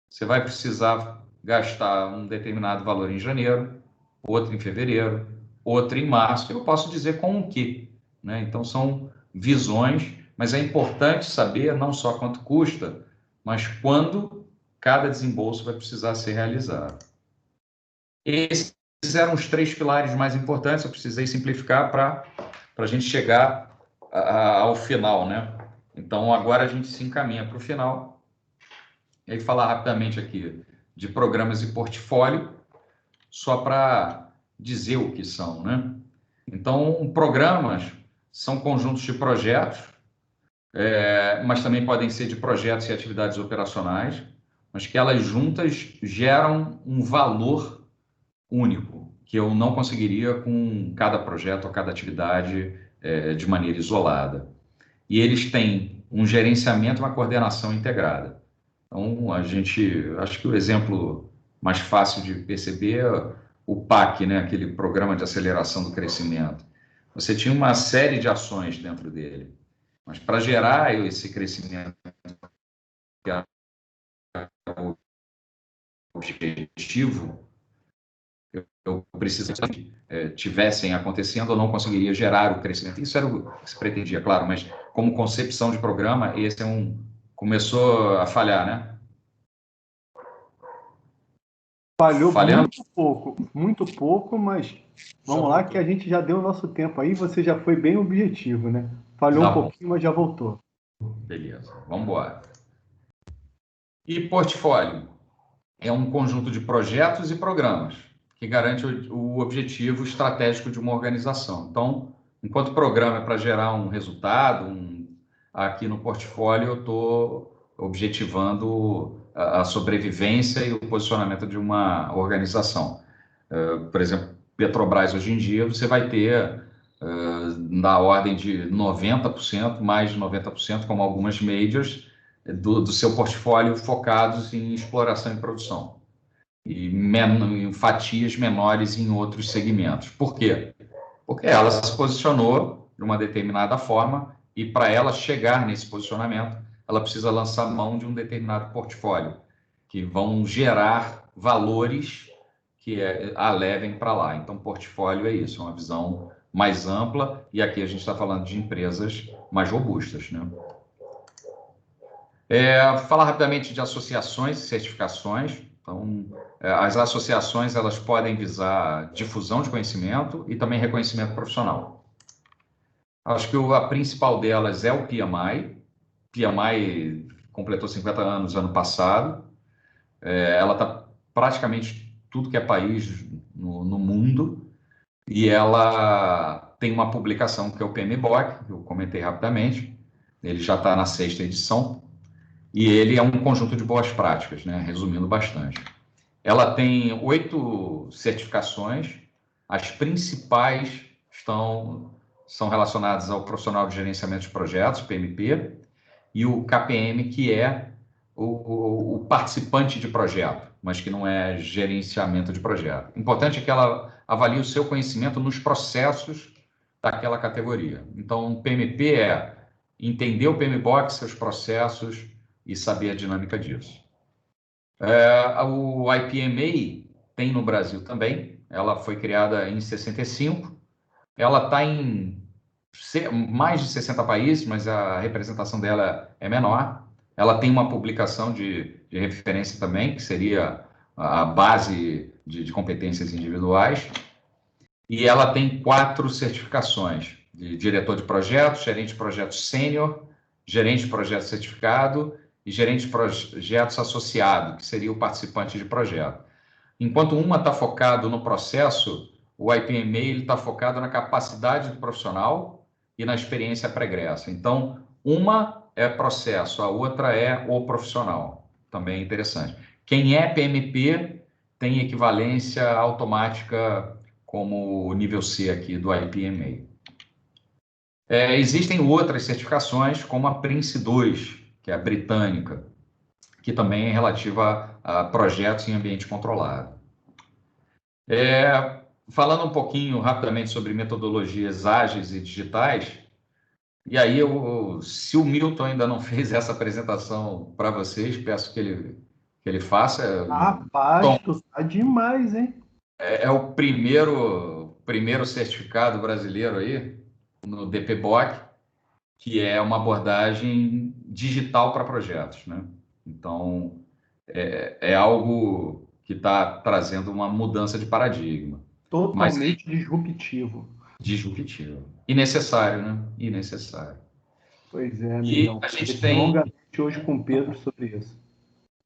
você vai precisar gastar um determinado valor em janeiro, outro em fevereiro, outro em março. Eu posso dizer com o quê, né? Então, são visões, mas é importante saber não só quanto custa, mas quando cada desembolso vai precisar ser realizado. Esses eram os 3 pilares mais importantes, eu precisei simplificar para a gente chegar ao final, né? Então, agora a gente se encaminha para o final. E aí, falar rapidamente aqui de programas e portfólio, só para dizer o que são, né? Então, programas são conjuntos de projetos, mas também podem ser de projetos e atividades operacionais, mas que elas juntas geram um valor único, que eu não conseguiria com cada projeto ou cada atividade de maneira isolada. E eles têm um gerenciamento e uma coordenação integrada. Então, acho que o exemplo mais fácil de perceber é o PAC, né? Aquele Programa de Aceleração do Crescimento. Você tinha uma série de ações dentro dele, mas para gerar esse crescimento, que é o objetivo, eu precisava que tivessem acontecendo, eu não conseguiria gerar o crescimento. Isso era o que se pretendia, claro, mas como concepção de programa, esse começou a falhar, né? Falhou Falhando? muito pouco, mas vamos lá que a gente já deu o nosso tempo aí, você já foi bem objetivo, né? Falhou Tá um bom. pouquinho, mas já voltou. Beleza, vamos embora. E portfólio é um conjunto de projetos e programas que garante o objetivo estratégico de uma organização. Então, enquanto programa é para gerar um resultado, aqui no portfólio eu estou objetivando a sobrevivência e o posicionamento de uma organização. Por exemplo, Petrobras hoje em dia você vai ter na ordem de 90%, mais de 90%, como algumas majors, do seu portfólio focados em exploração e produção. E em fatias menores em outros segmentos. Por quê? Porque ela se posicionou de uma determinada forma e para ela chegar nesse posicionamento, ela precisa lançar mão de um determinado portfólio, que vão gerar valores que a levem para lá. Então, portfólio é isso, é uma visão mais ampla, e aqui a gente está falando de empresas mais robustas, né? Falar rapidamente de associações e certificações. Então, as associações elas podem visar difusão de conhecimento e também reconhecimento profissional. Acho que a principal delas é o PMI. PMI completou 50 anos ano passado. Ela está praticamente tudo que é país no mundo, e ela tem uma publicação que é o PMBOK, que eu comentei rapidamente. Ele já está na 6ª edição. E ele é um conjunto de boas práticas, né? Resumindo bastante. Ela tem 8 certificações, as principais são relacionadas ao profissional de gerenciamento de projetos, PMP, e o KPM, que é o participante de projeto, mas que não é gerenciamento de projeto. O importante é que ela avalie o seu conhecimento nos processos daquela categoria. Então, o PMP é entender o PMBOK, seus processos, e saber a dinâmica disso. O IPMA tem no Brasil também, ela foi criada em 65, ela está em mais de 60 países, mas a representação dela é menor. Ela tem uma publicação de referência também, que seria a base de competências individuais, e ela tem 4 certificações, de diretor de projetos, gerente de projetos sênior, gerente de projeto certificado e gerente de projetos associado, que seria o participante de projeto. Enquanto uma está focado no processo, o IPMA está focado na capacidade do profissional e na experiência pregressa. Então, uma é processo, a outra é o profissional. Também é interessante. Quem é PMP tem equivalência automática como o nível C aqui do IPMA. Existem outras certificações, como a Prince2, que é a britânica, que também é relativa a projetos em ambiente controlado. Falando um pouquinho rapidamente sobre metodologias ágeis e digitais, e aí se o Milton ainda não fez essa apresentação para vocês, peço que ele faça. Rapaz, tu tá demais, hein? É o primeiro certificado brasileiro aí, no DPBOK, que é uma abordagem digital para projetos, né? Então, é algo que está trazendo uma mudança de paradigma. Totalmente disruptivo. Disruptivo. E necessário, né? E necessário. Pois é, E amigão. a gente Conversei tem... longamente hoje com o Pedro sobre isso.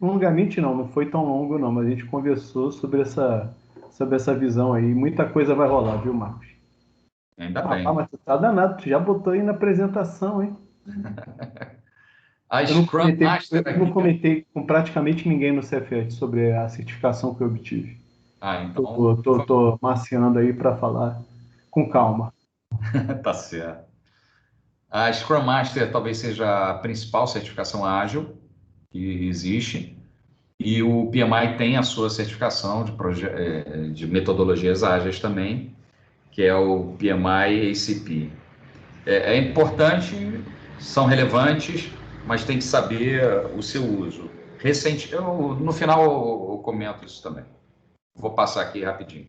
Longamente não foi tão longo não, mas a gente conversou sobre essa visão aí. Muita coisa vai rolar, viu, Marcos? Ainda Rapaz, bem. mas tu tá danado, tu já botou aí na apresentação, hein? A Scrum Master Eu não aqui... comentei com praticamente ninguém no Cefet sobre a certificação que eu obtive. Então... Tô maciando aí para falar com calma. Tá certo. A Scrum Master talvez seja a principal certificação ágil que existe, e o PMI tem a sua certificação de metodologias ágeis também, que é o PMI ACP. É importante, são relevantes, mas tem que saber o seu uso. No final eu comento isso também. Vou passar aqui rapidinho.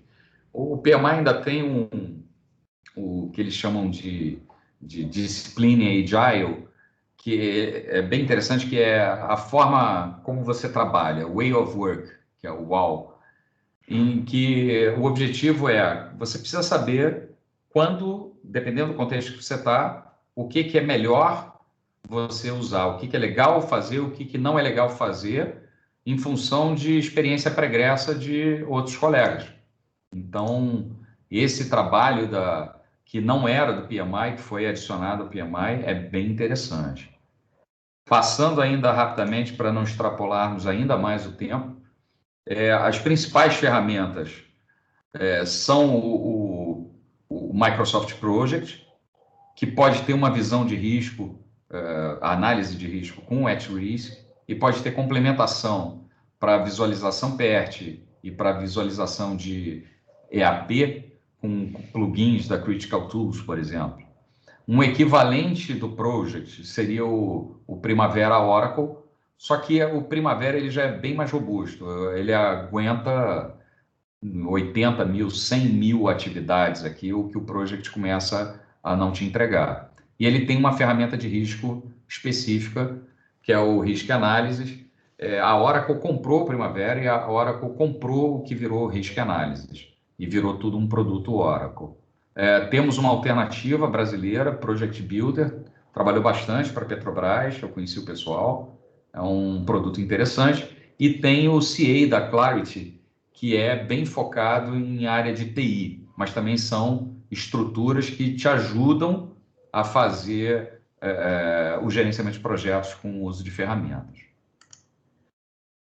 O PMI ainda tem o que eles chamam de discipline agile, que é bem interessante, que é a forma como você trabalha, way of work, que é o WOW. em que o objetivo é, você precisa saber quando, dependendo do contexto que você está, o que é melhor você usar, o que é legal fazer, o que não é legal fazer, em função de experiência pregressa de outros colegas. Então, esse trabalho que não era do PMI, que foi adicionado ao PMI, é bem interessante. Passando ainda rapidamente, para não extrapolarmos ainda mais o tempo, as principais ferramentas são o Microsoft Project, que pode ter uma visão de risco, análise de risco com o at-risk, e pode ter complementação para visualização PERT e para visualização de EAP, com plugins da Critical Tools, por exemplo. Um equivalente do Project seria o Primavera Oracle, só que o Primavera ele já é bem mais robusto, ele aguenta 80 mil, 100 mil atividades aqui, o que o Project começa a não te entregar. E ele tem uma ferramenta de risco específica, que é o Risk Analysis. A Oracle comprou o Primavera e a Oracle comprou o que virou Risk Analysis, e virou tudo um produto Oracle. Temos uma alternativa brasileira, Project Builder, trabalhou bastante para a Petrobras, eu conheci o pessoal, é um produto interessante, e tem o CA da Clarity, que é bem focado em área de TI, mas também são estruturas que te ajudam a fazer o gerenciamento de projetos com o uso de ferramentas.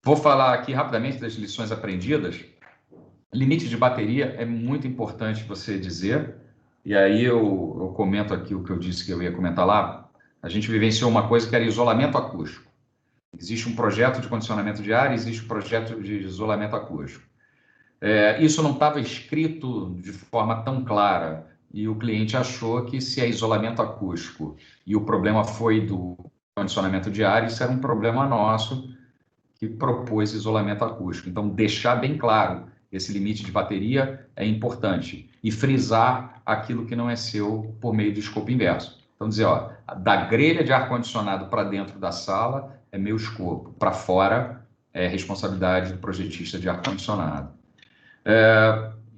Vou falar aqui rapidamente das lições aprendidas. Limite de bateria é muito importante você dizer, e aí eu comento aqui o que eu disse que eu ia comentar lá. A gente vivenciou uma coisa que era isolamento acústico. Existe um projeto de condicionamento de ar, existe um projeto de isolamento acústico. Isso não estava escrito de forma tão clara, e o cliente achou que se é isolamento acústico e o problema foi do condicionamento de ar, isso era um problema nosso que propôs isolamento acústico. Então, deixar bem claro esse limite de bateria é importante, e frisar aquilo que não é seu por meio do escopo inverso. Então, dizer, ó, da grelha de ar-condicionado para dentro da sala é meu escopo, para fora é responsabilidade do projetista de ar-condicionado.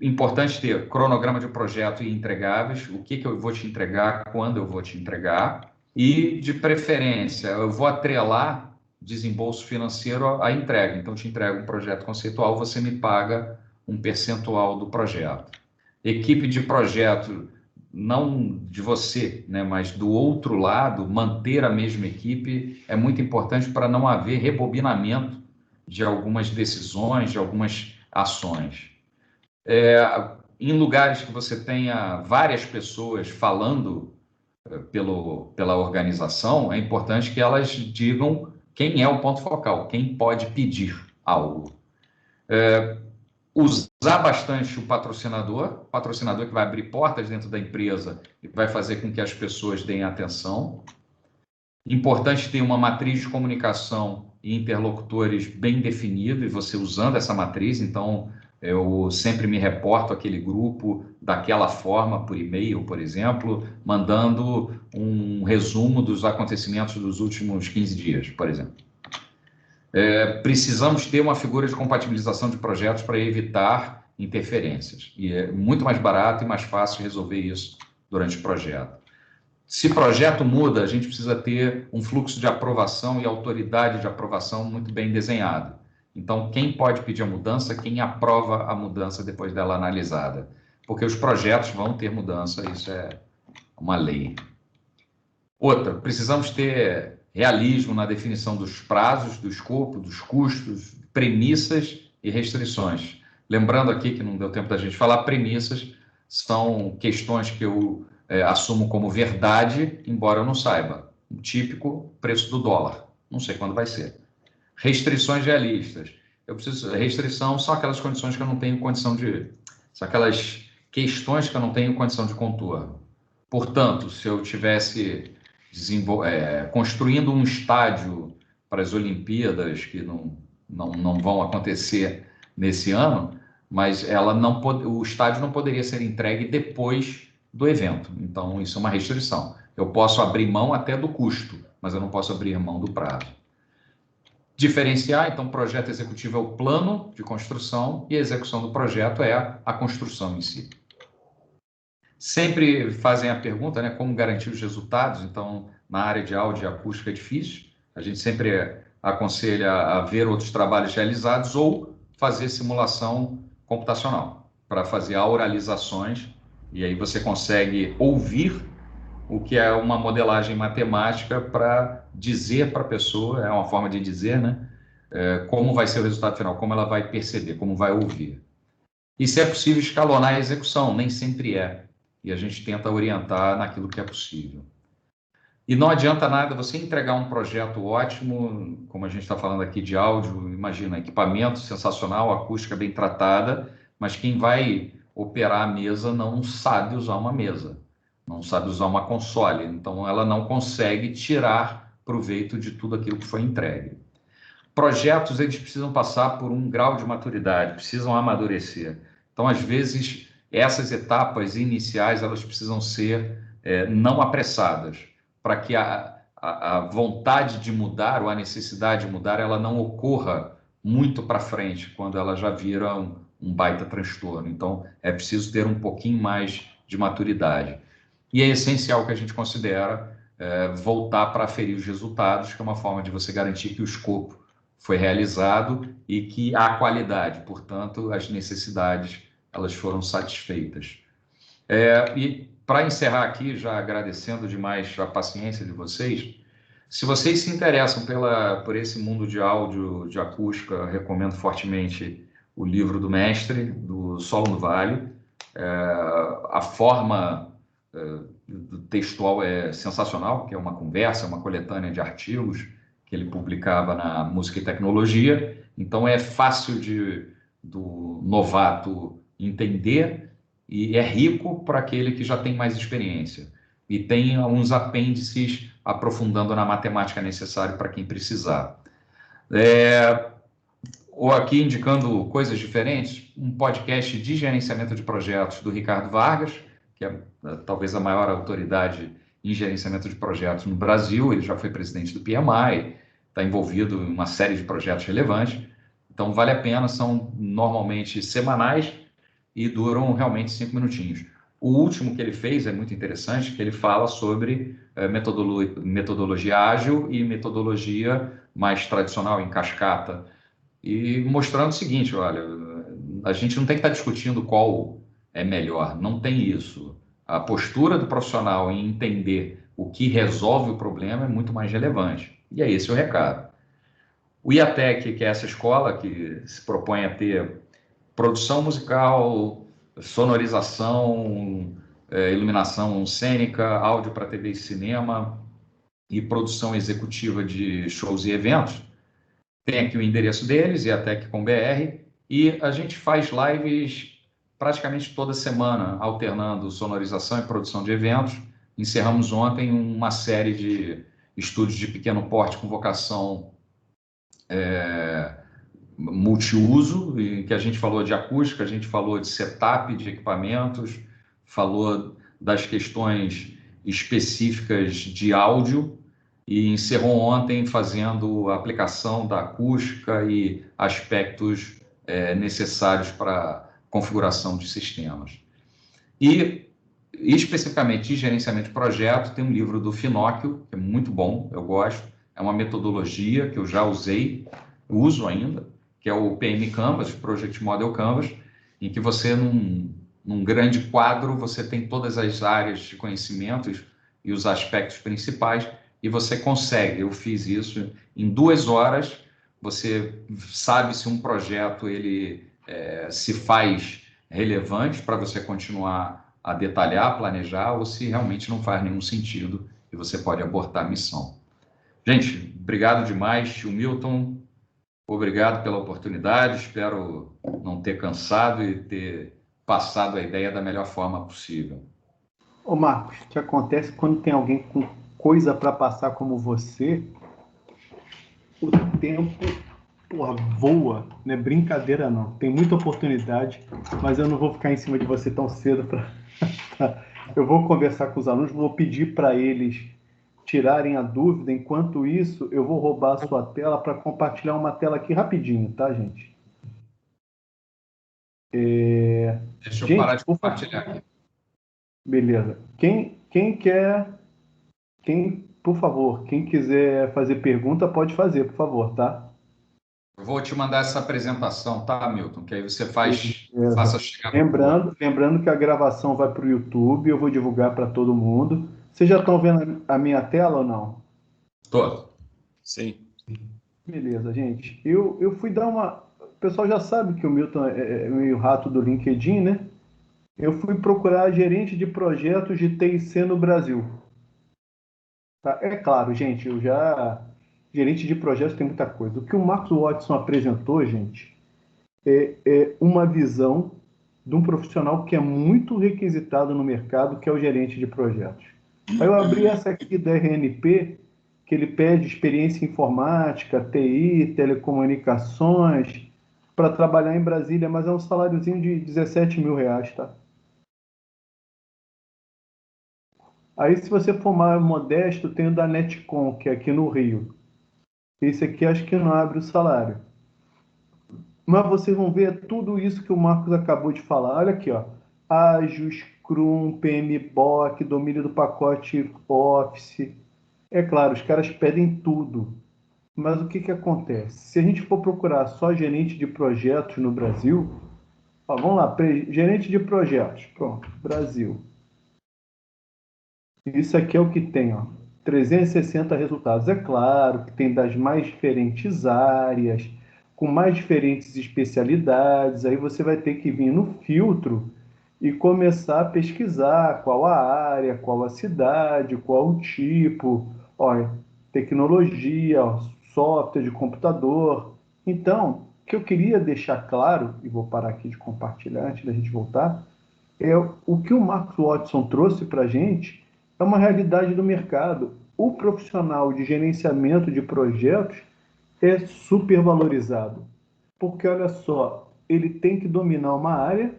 Importante ter cronograma de projeto e entregáveis, o que eu vou te entregar, quando eu vou te entregar, e, de preferência, eu vou atrelar desembolso financeiro à entrega. Então, te entrego um projeto conceitual, você me paga um percentual do projeto. Equipe de projeto, não de você, né, mas do outro lado, manter a mesma equipe é muito importante para não haver rebobinamento de algumas decisões, de algumas ações. Em lugares que você tenha várias pessoas falando pela organização, é importante que elas digam quem é o ponto focal, quem pode pedir algo. Usar bastante o patrocinador que vai abrir portas dentro da empresa e vai fazer com que as pessoas deem atenção. Importante ter uma matriz de comunicação e interlocutores bem definido, e você usando essa matriz. Então, eu sempre me reporto àquele grupo daquela forma, por e-mail, por exemplo, mandando um resumo dos acontecimentos dos últimos 15 dias, por exemplo. Precisamos ter uma figura de compatibilização de projetos para evitar interferências. E é muito mais barato e mais fácil resolver isso durante o projeto. Se projeto muda, a gente precisa ter um fluxo de aprovação e autoridade de aprovação muito bem desenhado. Então, quem pode pedir a mudança, quem aprova a mudança depois dela analisada. Porque os projetos vão ter mudança, isso é uma lei. Outra, precisamos ter realismo na definição dos prazos, do escopo, dos custos, premissas e restrições. Lembrando aqui, que não deu tempo da gente falar, premissas são questões que eu assumo como verdade, embora eu não saiba. Um típico, preço do dólar. Não sei quando vai ser. Restrições realistas. Restrição são aquelas condições que eu não tenho condição de... São aquelas questões que eu não tenho condição de contorno. Portanto, se eu tivesse construindo um estádio para as Olimpíadas, que não vão acontecer nesse ano, mas o estádio não poderia ser entregue depois do evento. Então, isso é uma restrição. Eu posso abrir mão até do custo, mas eu não posso abrir mão do prazo. Diferenciar, então, projeto executivo é o plano de construção e a execução do projeto é a construção em si. Sempre fazem a pergunta, né, como garantir os resultados. Então, na área de áudio e acústica é difícil. A gente sempre aconselha a ver outros trabalhos realizados ou fazer simulação computacional para fazer auralizações, e aí você consegue ouvir o que é uma modelagem matemática para dizer para a pessoa, é uma forma de dizer, né, como vai ser o resultado final, como ela vai perceber, como vai ouvir. E se é possível escalonar a execução, nem sempre é. E a gente tenta orientar naquilo que é possível. E não adianta nada você entregar um projeto ótimo, como a gente está falando aqui de áudio, imagina, equipamento sensacional, acústica bem tratada, mas quem vai operar a mesa não sabe usar uma mesa, não sabe usar uma console, então ela não consegue tirar proveito de tudo aquilo que foi entregue. Projetos, eles precisam passar por um grau de maturidade, precisam amadurecer. Então, às vezes, essas etapas iniciais, elas precisam ser não apressadas, para que a vontade de mudar ou a necessidade de mudar, ela não ocorra muito para frente, quando ela já vira um baita transtorno. Então, é preciso ter um pouquinho mais de maturidade. E é essencial que a gente considera voltar para aferir os resultados, que é uma forma de você garantir que o escopo foi realizado e que há qualidade, portanto, as necessidades elas foram satisfeitas. E para encerrar aqui, já agradecendo demais a paciência de vocês, se vocês se interessam por esse mundo de áudio, de acústica, recomendo fortemente o livro do mestre, do Solo no Vale. A forma textual é sensacional, que é uma conversa, uma coletânea de artigos que ele publicava na Música e Tecnologia. Então é fácil do novato entender e é rico para aquele que já tem mais experiência. E tem alguns apêndices aprofundando na matemática necessária para quem precisar. Ou aqui indicando coisas diferentes, um podcast de gerenciamento de projetos do Ricardo Vargas, que é talvez a maior autoridade em gerenciamento de projetos no Brasil. Ele já foi presidente do PMI, está envolvido em uma série de projetos relevantes. Então, vale a pena, são normalmente semanais e duram realmente 5 minutinhos. O último que ele fez é muito interessante, que ele fala sobre metodologia ágil e metodologia mais tradicional, em cascata, e mostrando o seguinte, olha, a gente não tem que estar discutindo qual é melhor, não tem isso. A postura do profissional em entender o que resolve o problema é muito mais relevante. E é esse o recado. O IATEC, que é essa escola que se propõe a ter produção musical, sonorização, iluminação cênica, áudio para TV e cinema e produção executiva de shows e eventos, tem aqui o endereço deles, iatec.com.br, e a gente faz lives praticamente toda semana, alternando sonorização e produção de eventos. Encerramos ontem uma série de estúdios de pequeno porte com vocação multiuso, em que a gente falou de acústica, a gente falou de setup de equipamentos, falou das questões específicas de áudio, e encerrou ontem fazendo a aplicação da acústica e aspectos necessários para configuração de sistemas. E, especificamente de gerenciamento de projeto, tem um livro do Finóquio, que é muito bom, eu gosto, é uma metodologia que eu já usei, uso ainda, que é o PM Canvas, Project Model Canvas, em que você, num grande quadro, você tem todas as áreas de conhecimentos e os aspectos principais, e você consegue, eu fiz isso em 2 horas, você sabe se um projeto ele se faz relevante para você continuar a detalhar, planejar, ou se realmente não faz nenhum sentido e você pode abortar a missão. Gente, obrigado demais, tio Milton, obrigado pela oportunidade, espero não ter cansado e ter passado a ideia da melhor forma possível. Ô Marcos, o que acontece quando tem alguém com coisa para passar como você, o tempo voa, não é brincadeira não. Tem muita oportunidade, mas eu não vou ficar em cima de você tão cedo. Eu vou conversar com os alunos, vou pedir para eles tirarem a dúvida, enquanto isso, eu vou roubar a sua tela para compartilhar uma tela aqui rapidinho, tá, gente? Deixa eu Gente, parar de por favor. compartilhar aqui. Beleza. Por favor, quem quiser fazer pergunta, pode fazer, por favor, tá? Eu vou te mandar essa apresentação, tá, Milton? Que aí você faça chegar no Lembrando que a gravação vai para o YouTube, eu vou divulgar para todo mundo. Vocês já estão vendo a minha tela ou não? Tô. Sim. Beleza, gente. Eu fui dar uma. O pessoal já sabe que o Milton é meio rato do LinkedIn, né? Eu fui procurar gerente de projetos de TIC no Brasil. Tá? É claro, gente, eu já. Gerente de projetos tem muita coisa. O que o Marcos Watson apresentou, gente, é uma visão de um profissional que é muito requisitado no mercado, que é o gerente de projetos. Aí eu abri essa aqui da RNP, que ele pede experiência em informática, TI, telecomunicações, para trabalhar em Brasília, mas é um saláriozinho de 17 mil reais, tá? Aí, se você for mais modesto, tem o da Netcom, que é aqui no Rio. Esse aqui acho que não abre o salário. Mas vocês vão ver tudo isso que o Marcos acabou de falar. Olha aqui, ó. Agile, Scrum, PMBOK, domínio do pacote Office. É claro, os caras pedem tudo. Mas o que que acontece? Se a gente for procurar só gerente de projetos no Brasil, ó, vamos lá, gerente de projetos, pronto, Brasil. Isso aqui é o que tem, ó, 360 resultados. É claro que tem das mais diferentes áreas, com mais diferentes especialidades. Aí você vai ter que vir no filtro e começar a pesquisar qual a área, qual a cidade, qual o tipo, ó, tecnologia, ó, software de computador. Então, o que eu queria deixar claro, e vou parar aqui de compartilhar antes da gente voltar, é o que o Marcos Watson trouxe para a gente é uma realidade do mercado. O profissional de gerenciamento de projetos é super valorizado, porque olha só, ele tem que dominar uma área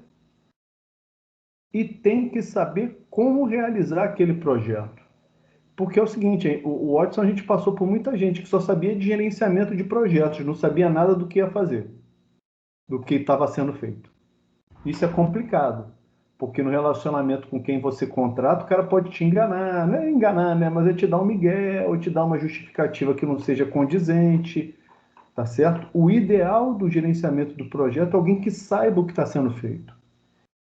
e tem que saber como realizar aquele projeto. Porque é o seguinte, o Watson a gente passou por muita gente que só sabia de gerenciamento de projetos, não sabia nada do que ia fazer, do que estava sendo feito. Isso é complicado, porque no relacionamento com quem você contrata, o cara pode te enganar, não é enganar, né? Mas é te dar um migué, ou te dar uma justificativa que não seja condizente, tá certo? O ideal do gerenciamento do projeto é alguém que saiba o que está sendo feito.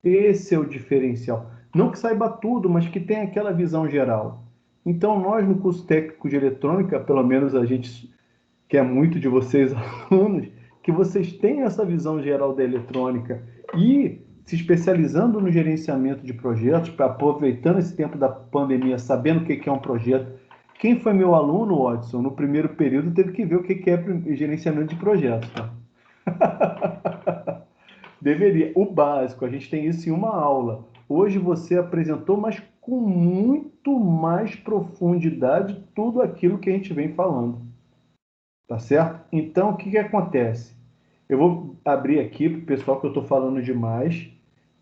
Esse é o diferencial. Não que saiba tudo, mas que tenha aquela visão geral. Então, nós no curso técnico de eletrônica, pelo menos a gente quer muito de vocês, alunos, que vocês tenham essa visão geral da eletrônica e se especializando no gerenciamento de projetos, para aproveitando esse tempo da pandemia, sabendo o que é um projeto. Quem foi meu aluno, Watson, no primeiro período, teve que ver o que é gerenciamento de projetos, tá? Deveria. O básico, a gente tem isso em uma aula. Hoje você apresentou, mas com muito mais profundidade, tudo aquilo que a gente vem falando. Tá certo? Então, o que que acontece? Eu vou abrir aqui para o pessoal que eu estou falando demais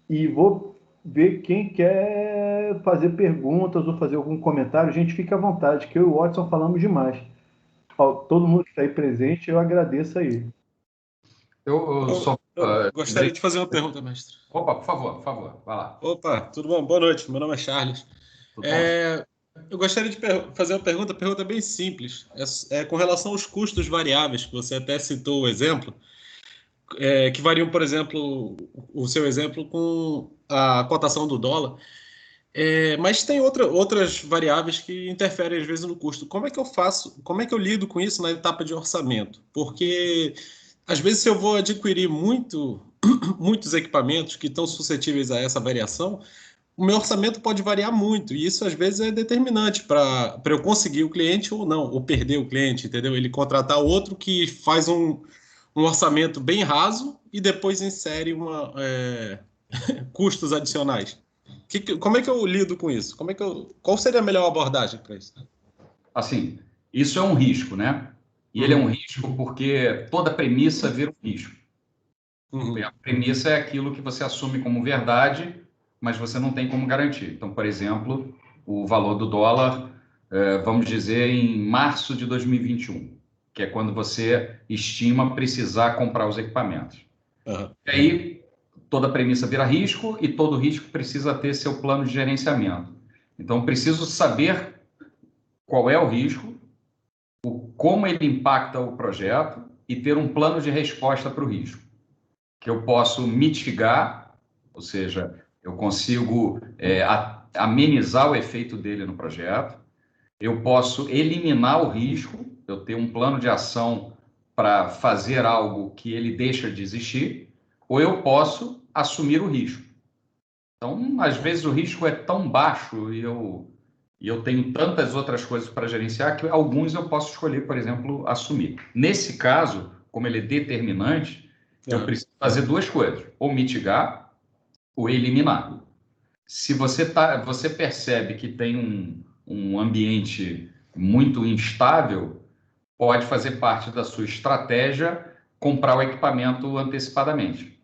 e vou ver quem quer fazer perguntas ou fazer algum comentário. Gente, fique à vontade, que eu e o Watson falamos demais. Ó, todo mundo que está aí presente, eu agradeço aí. Eu só. Eu gostaria de fazer uma pergunta, mestre. Opa, por favor, vai lá. Opa, tudo bom? Boa noite, meu nome é Charles. Tudo bom? Eu gostaria de fazer uma pergunta bem simples. Com relação aos custos variáveis, que você até citou o exemplo, que variam, por exemplo, o seu exemplo com a cotação do dólar. Mas tem outras variáveis que interferem às vezes no custo. Como é que eu faço? Como é que eu lido com isso na etapa de orçamento? Porque às vezes se eu vou adquirir muitos equipamentos que estão suscetíveis a essa variação, o meu orçamento pode variar muito, e isso às vezes é determinante para eu conseguir o cliente ou não, ou perder o cliente, entendeu? Ele contratar outro que faz um orçamento bem raso e depois insere custos adicionais. Como é que eu lido com isso? Qual seria a melhor abordagem para isso? Assim, isso é um risco, né? E ele é um risco porque toda premissa vira um risco. A premissa é aquilo que você assume como verdade, mas você não tem como garantir. Então, por exemplo, o valor do dólar vamos dizer, em março de 2021, que é quando você estima precisar comprar os equipamentos. Uhum. E aí, toda premissa vira risco e todo risco precisa ter seu plano de gerenciamento. Então, preciso saber qual é o risco, como ele impacta o projeto e ter um plano de resposta para o risco, que eu posso mitigar, ou seja, eu consigo amenizar o efeito dele no projeto, eu posso eliminar o risco, eu ter um plano de ação para fazer algo que ele deixa de existir, ou eu posso assumir o risco. Então, às vezes o risco é tão baixo e eu tenho tantas outras coisas para gerenciar que alguns eu posso escolher, por exemplo, assumir. Nesse caso, como ele é determinante, eu preciso fazer duas coisas, ou mitigar ou eliminar. Se você percebe que tem um ambiente muito instável, pode fazer parte da sua estratégia comprar o equipamento antecipadamente.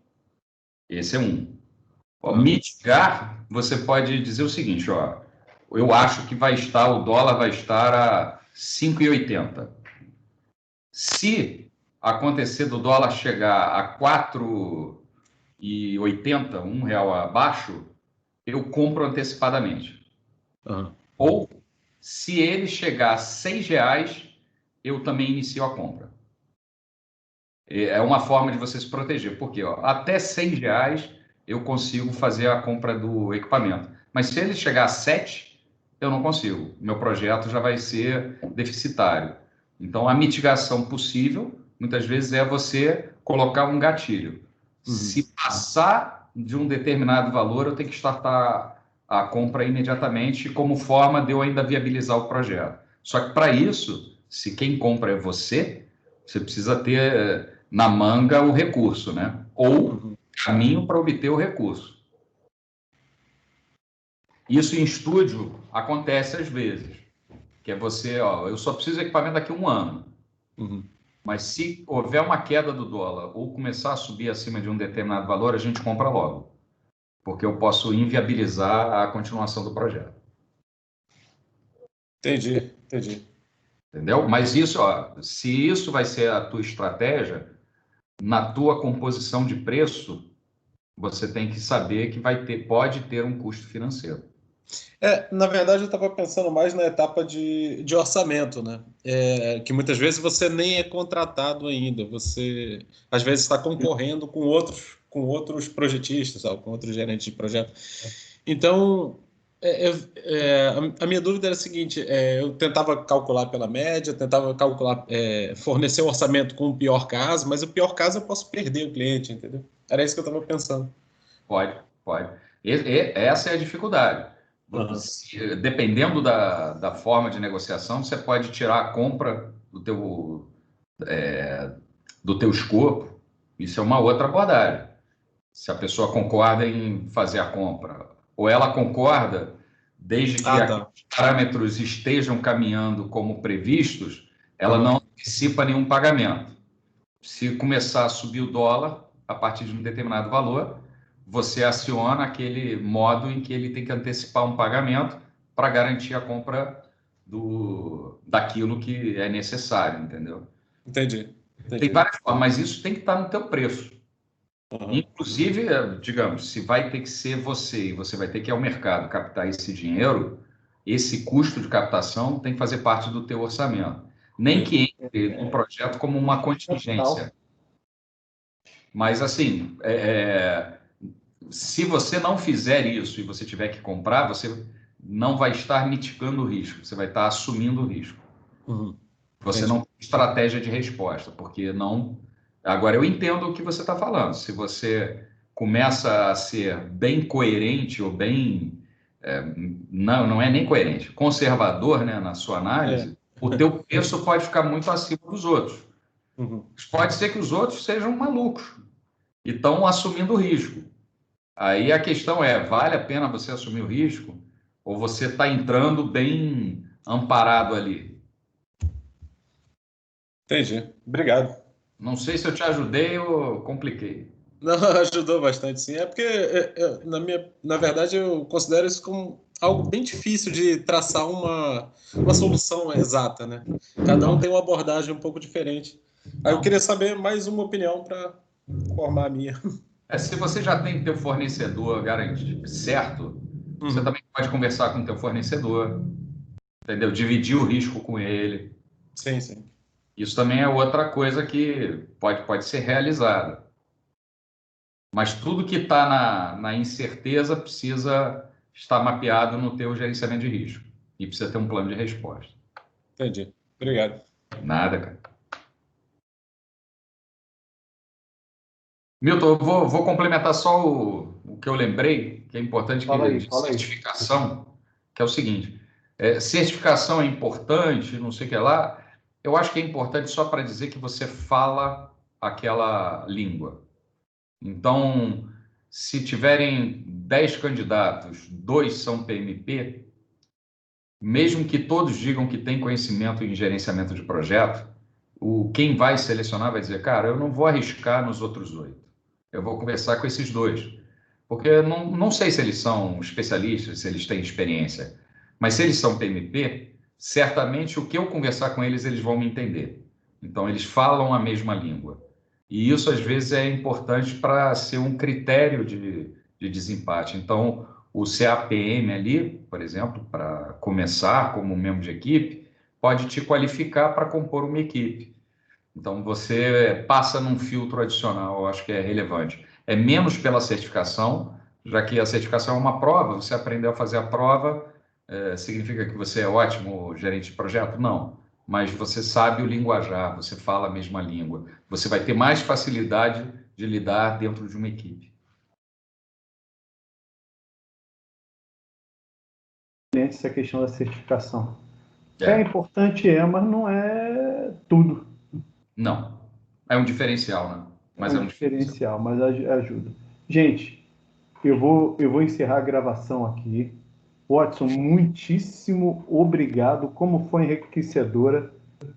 Esse é um. Mitigar, você pode dizer o seguinte, eu acho que o dólar vai estar a 5,80. Se acontecer do dólar chegar a 4,80, R$ 1 abaixo, eu compro antecipadamente. Uhum. Ou, se ele chegar a R$ 6, eu também inicio a compra. É uma forma de você se proteger, porque até R$ 6 eu consigo fazer a compra do equipamento. Mas se ele chegar a 7, eu não consigo. Meu projeto já vai ser deficitário. Então, a mitigação possível, muitas vezes, é você colocar um gatilho. Uhum. Se passar de um determinado valor, eu tenho que startar a compra imediatamente, como forma de eu ainda viabilizar o projeto. Só que, para isso, se quem compra é você precisa ter na manga o recurso, né? Ou caminho para obter o recurso. Isso em estúdio acontece às vezes, que é você, eu só preciso de equipamento daqui a 1 ano. Uhum. Mas se houver uma queda do dólar ou começar a subir acima de um determinado valor, a gente compra logo, porque eu posso inviabilizar a continuação do projeto. Entendi. Entendeu? Mas isso, se isso vai ser a tua estratégia, na tua composição de preço, você tem que saber que pode ter um custo financeiro. Na verdade, eu estava pensando mais na etapa de orçamento, né? Que muitas vezes você nem é contratado ainda, você às vezes está concorrendo com outros projetistas, sabe? Com outros gerentes de projeto. Então, a minha dúvida era a seguinte: eu tentava calcular pela média, tentava calcular, fornecer um orçamento com o pior caso, mas o pior caso eu posso perder o cliente, entendeu? Era isso que eu estava pensando. Pode. Essa é a dificuldade. Uhum. Dependendo da forma de negociação, você pode tirar a compra do teu escopo. Isso é uma outra abordagem. Se a pessoa concorda em fazer a compra, ou ela concorda, desde que Tá. os parâmetros estejam caminhando como previstos, ela Uhum. não antecipa nenhum pagamento. Se começar a subir o dólar a partir de um determinado valor, você aciona aquele modo em que ele tem que antecipar um pagamento para garantir a compra daquilo que é necessário, entendeu? Entendi. Tem várias formas, mas isso tem que estar no teu preço. Uhum. Inclusive, digamos, se vai ter que ser você e você vai ter que ir ao mercado captar esse dinheiro, esse custo de captação tem que fazer parte do teu orçamento. Nem que entre no projeto como uma contingência. Mas, assim, se você não fizer isso e você tiver que comprar, você não vai estar mitigando o risco, você vai estar assumindo o risco. Uhum. Você não tem estratégia de resposta, porque não... Agora, eu entendo o que você está falando. Se você começa a ser bem coerente ou bem... não é nem coerente, conservador, né, na sua análise, o teu preço pode ficar muito acima dos outros. Uhum. Pode ser que os outros sejam malucos e estão assumindo o risco. Aí a questão é, vale a pena você assumir o risco ou você está entrando bem amparado ali? Entendi. Obrigado. Não sei se eu te ajudei ou compliquei. Não, ajudou bastante, sim. É porque, na verdade, eu considero isso como algo bem difícil de traçar uma solução exata, né? Cada um tem uma abordagem um pouco diferente. Aí eu queria saber mais uma opinião para formar a minha. Se você já tem teu fornecedor garantido certo, você também pode conversar com teu fornecedor, entendeu? Dividir o risco com ele. Sim, sim. Isso também é outra coisa que pode ser realizada. Mas tudo que está na incerteza precisa estar mapeado no teu gerenciamento de risco. E precisa ter um plano de resposta. Entendi. Obrigado. Nada, cara. Milton, eu vou complementar só o que eu lembrei, que é importante, Fala aí, de fala aí. certificação, que é o seguinte, certificação é importante, não sei o que lá, eu acho que é importante só para dizer que você fala aquela língua. Então, se tiverem 10 candidatos, 2 são PMP, mesmo que todos digam que têm conhecimento em gerenciamento de projeto, quem vai selecionar vai dizer, cara, eu não vou arriscar nos outros 8. Eu vou conversar com esses 2. Porque eu não sei se eles são especialistas, se eles têm experiência. Mas se eles são PMP, certamente o que eu conversar com eles, eles vão me entender. Então, eles falam a mesma língua. E isso, às vezes, é importante para ser um critério de desempate. Então, o CAPM ali, por exemplo, para começar como membro de equipe, pode te qualificar para compor uma equipe. Então, você passa num filtro adicional, eu acho que é relevante. É menos pela certificação, já que a certificação é uma prova, você aprendeu a fazer a prova, significa que você é ótimo gerente de projeto? Não. Mas você sabe o linguajar, você fala a mesma língua. Você vai ter mais facilidade de lidar dentro de uma equipe. Essa questão da certificação. É importante, mas não é tudo. Não. É um diferencial, né? Mas É um diferencial, mas ajuda. Gente, eu vou encerrar a gravação aqui. Watson, muitíssimo obrigado. Como foi enriquecedora.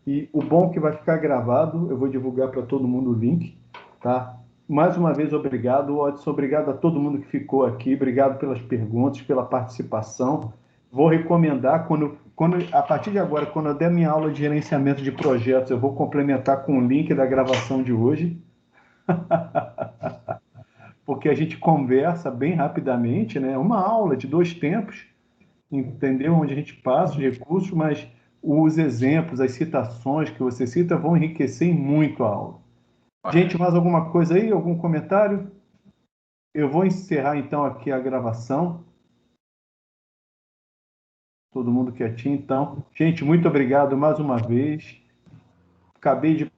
E o bom que vai ficar gravado, eu vou divulgar para todo mundo o link, tá? Mais uma vez, obrigado, Watson. Obrigado a todo mundo que ficou aqui. Obrigado pelas perguntas, pela participação. Vou recomendar, a partir de agora, quando eu der minha aula de gerenciamento de projetos, eu vou complementar com o link da gravação de hoje. Porque a gente conversa bem rapidamente, né? Uma aula de 2 tempos, entendeu? Onde a gente passa os recursos, mas os exemplos, as citações que você cita vão enriquecer muito a aula. Gente, mais alguma coisa aí? Algum comentário? Eu vou encerrar então aqui a gravação. Todo mundo quietinho, então. Gente, muito obrigado mais uma vez. Acabei de